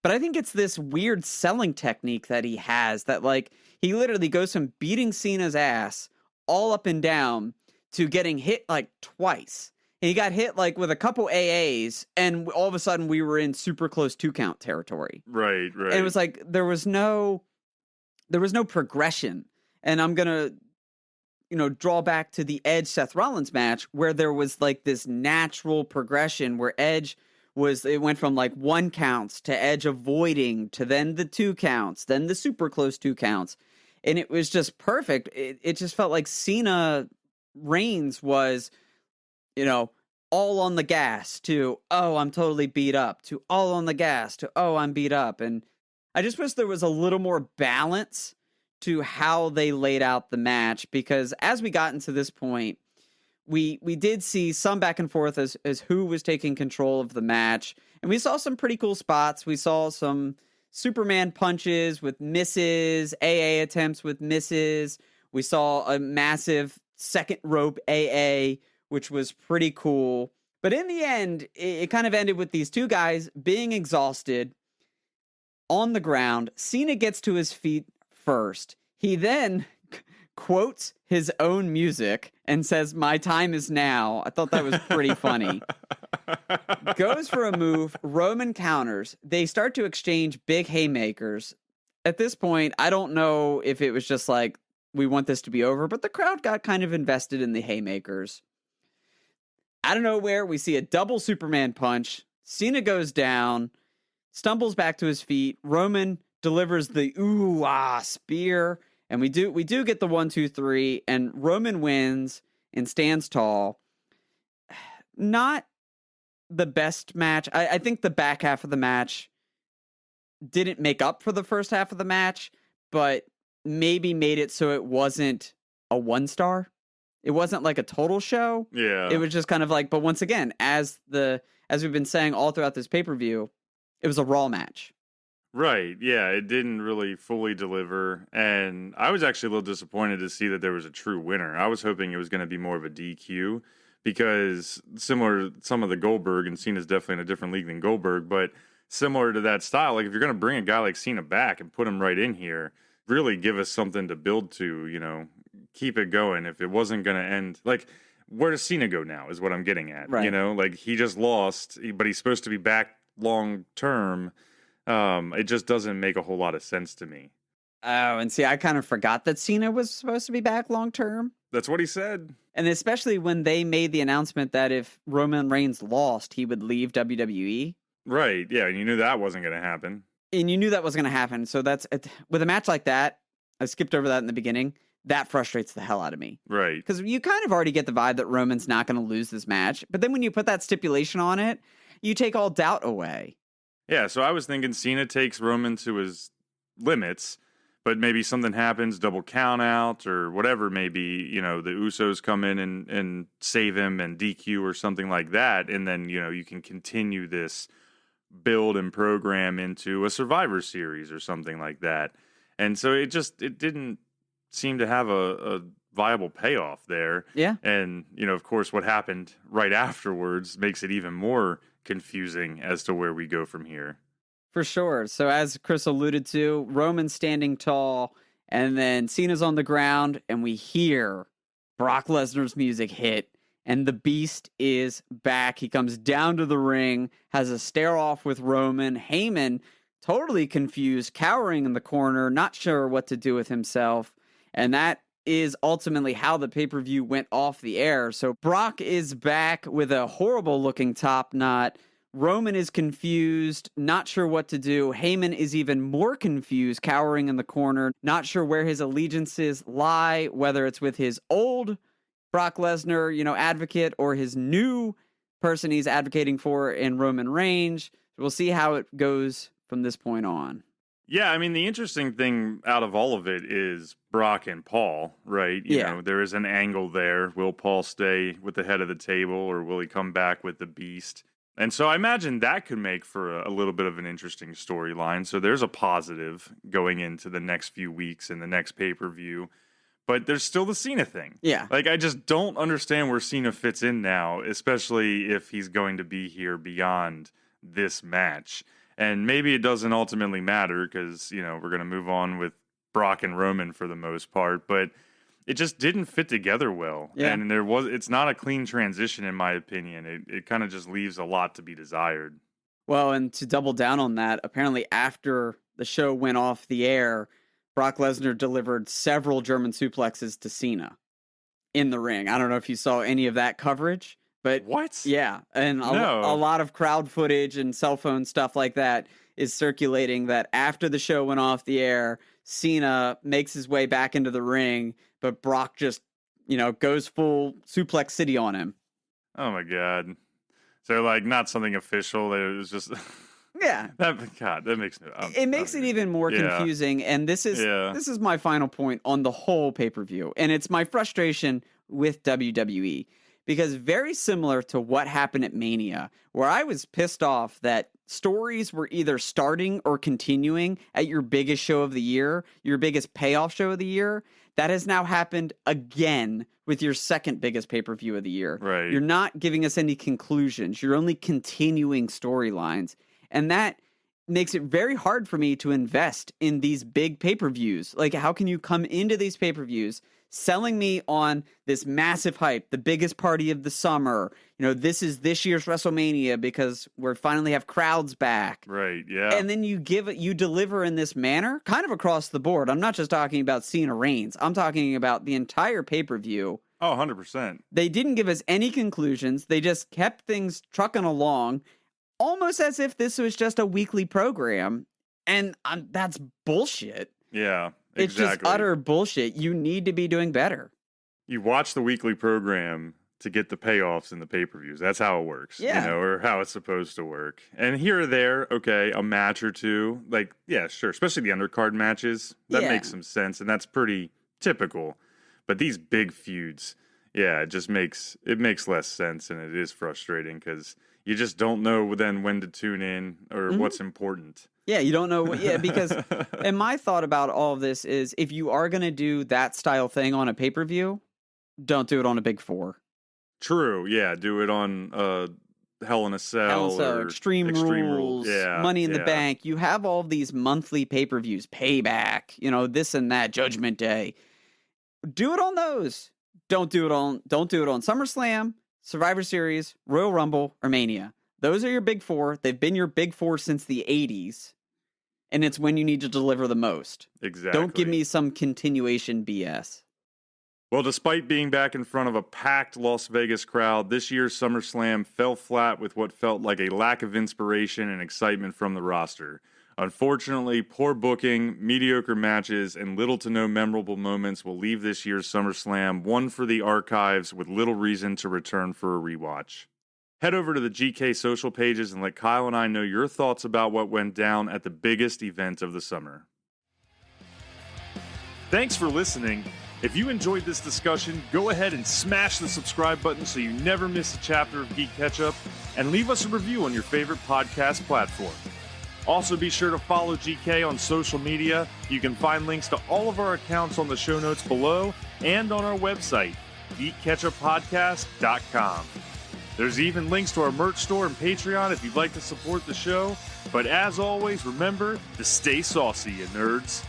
B: But I think it's this weird selling technique that he has that, like, he literally goes from beating Cena's ass all up and down to getting hit, like, twice. And he got hit, like, with a couple AAs, and all of a sudden we were in super close 2-count territory.
C: Right.
B: And it was like, there was no progression. And I'm going to, draw back to the Edge Seth Rollins match where there was, like, this natural progression where Edge it went from like 1 counts to Edge avoiding to then the 2 counts, then the super close 2 counts. And it was just perfect. It just felt like Cena Reigns was, all on the gas to, oh, I'm totally beat up, to all on the gas to, oh, I'm beat up. And I just wish there was a little more balance to how they laid out the match because as we got into this point, we did see some back and forth as who was taking control of the match. And we saw some pretty cool spots. We saw some Superman punches with misses, AA attempts with misses. We saw a massive second rope AA, which was pretty cool. But in the end, it kind of ended with these two guys being exhausted on the ground. Cena gets to his feet first. He then quotes his own music and says, "My time is now." I thought that was pretty funny. Goes for a move. Roman counters. They start to exchange big haymakers. At this point, I don't know if it was just like, we want this to be over, but the crowd got kind of invested in the haymakers. Out of nowhere, we see a double Superman punch. Cena goes down, stumbles back to his feet. Roman delivers the ooh-ah spear. And we do get the 1, 2, 3, and Roman wins and stands tall. Not the best match. I think the back half of the match didn't make up for the first half of the match, but maybe made it so it wasn't a 1-star. It wasn't like a total show.
C: Yeah.
B: It was just kind of like, but once again, as we've been saying all throughout this pay-per-view, it was a Raw match.
C: Right. Yeah, it didn't really fully deliver. And I was actually a little disappointed to see that there was a true winner. I was hoping it was going to be more of a DQ because similar to some of the Goldberg, and Cena's definitely in a different league than Goldberg, but similar to that style, like if you're going to bring a guy like Cena back and put him right in here, really give us something to build to, keep it going. If it wasn't going to end, like, where does Cena go now is what I'm getting at.
B: Right.
C: Like he just lost, but he's supposed to be back long term. It just doesn't make a whole lot of sense to me.
B: Oh, and see, I kind of forgot that Cena was supposed to be back long term.
C: That's what he said.
B: And especially when they made the announcement that if Roman Reigns lost, he would leave WWE.
C: Right. Yeah. And you knew that wasn't going to happen.
B: And you knew that was going to happen. So with a match like that, I skipped over that in the beginning. That frustrates the hell out of me.
C: Right.
B: Because you kind of already get the vibe that Roman's not going to lose this match. But then when you put that stipulation on it, you take all doubt away.
C: Yeah. So I was thinking Cena takes Roman to his limits, but maybe something happens, double count out or whatever. Maybe, the Usos come in and save him and DQ or something like that. And then, you can continue this build and program into a Survivor Series or something like that. And so it didn't seem to have a viable payoff there.
B: Yeah.
C: And, of course, what happened right afterwards makes it even more confusing as to where we go from here.
B: For sure. So as Chris alluded to, Roman's standing tall, and then Cena's on the ground, and we hear Brock Lesnar's music hit, and the Beast is back. He comes down to the ring, has a stare-off with Roman. Heyman, totally confused, cowering in the corner, not sure what to do with himself. And that is ultimately how the pay-per-view went off the air. So Brock is back with a horrible-looking top knot. Roman is confused, not sure what to do. Heyman is even more confused, cowering in the corner, not sure where his allegiances lie, whether it's with his old Brock Lesnar, advocate, or his new person he's advocating for in Roman Reigns. We'll see how it goes from this point on.
C: Yeah, I mean, the interesting thing out of all of it is Brock and Paul, right? You know, there is an angle there. Will Paul stay with the head of the table, or will he come back with the Beast? And so I imagine that could make for a little bit of an interesting storyline. So there's a positive going into the next few weeks and the next pay-per-view. But there's still the Cena thing.
B: Yeah.
C: Like, I just don't understand where Cena fits in now, especially if he's going to be here beyond this match. And maybe it doesn't ultimately matter because, we're going to move on with Brock and Roman for the most part. But it just didn't fit together well.
B: Yeah.
C: And it's not a clean transition, in my opinion. It kind of just leaves a lot to be desired.
B: Well, and to double down on that, apparently after the show went off the air, Brock Lesnar delivered several German suplexes to Cena in the ring. I don't know if you saw any of that coverage, but
C: what?
B: Yeah, and a lot of crowd footage and cell phone stuff like that is circulating that after the show went off the air, Cena makes his way back into the ring, but Brock just, goes full suplex city on him.
C: Oh my God. So not something official. It was just
B: Yeah.
C: that makes no
B: It makes it even more confusing, and this is my final point on the whole pay-per-view, and it's my frustration with WWE, because very similar to what happened at Mania, where I was pissed off that stories were either starting or continuing at your biggest show of the year, your biggest payoff show of the year, that has now happened again with your second biggest pay-per-view of the year.
C: Right.
B: You're not giving us any conclusions. You're only continuing storylines. And that makes it very hard for me to invest in these big pay-per-views. Like, how can you come into these pay-per-views selling me on this massive hype, the biggest party of the summer? This is this year's WrestleMania because we finally have crowds back.
C: Right, yeah.
B: And then you deliver in this manner, kind of across the board. I'm not just talking about Cena Reigns. I'm talking about the entire pay-per-view.
C: Oh, 100%.
B: They didn't give us any conclusions. They just kept things trucking along, almost as if this was just a weekly program. And that's bullshit.
C: Yeah, exactly.
B: It's just utter bullshit. You need to be doing better.
C: You watch the weekly program to get the payoffs in the pay-per-views. That's how it works, or how it's supposed to work. And here or there, okay, a match or two, sure, especially the undercard matches, that makes some sense, and that's pretty typical. But these big feuds, it makes less sense, and it is frustrating because, you just don't know then when to tune in or what's important.
B: Yeah, you don't know. Because and my thought about all of this is if you are going to do that style thing on a pay-per-view, don't do it on a big four.
C: True. Yeah. Do it on Hell in a Cell or
B: Extreme Rules,
C: Yeah,
B: Money in the Bank. You have all these monthly pay-per-views, Payback, this and that, Judgment Day. Do it on those. Don't do it on SummerSlam, Survivor Series, Royal Rumble, or Mania. Those are your big four. They've been your big four since the 80s. And it's when you need to deliver the most.
C: Exactly.
B: Don't give me some continuation BS.
C: Well, despite being back in front of a packed Las Vegas crowd, this year's SummerSlam fell flat with what felt like a lack of inspiration and excitement from the roster. Unfortunately, poor booking, mediocre matches, and little to no memorable moments will leave this year's SummerSlam one for the archives with little reason to return for a rewatch. Head over to the GK social pages and let Kyle and I know your thoughts about what went down at the biggest event of the summer. Thanks for listening. If you enjoyed this discussion, go ahead and smash the subscribe button so you never miss a chapter of GeeK KetchUp, and leave us a review on your favorite podcast platform. Also, be sure to follow GK on social media. You can find links to all of our accounts on the show notes below and on our website, GeeKKetchUpPodcast.com. There's even links to our merch store and Patreon if you'd like to support the show. But as always, remember to stay saucy, you nerds.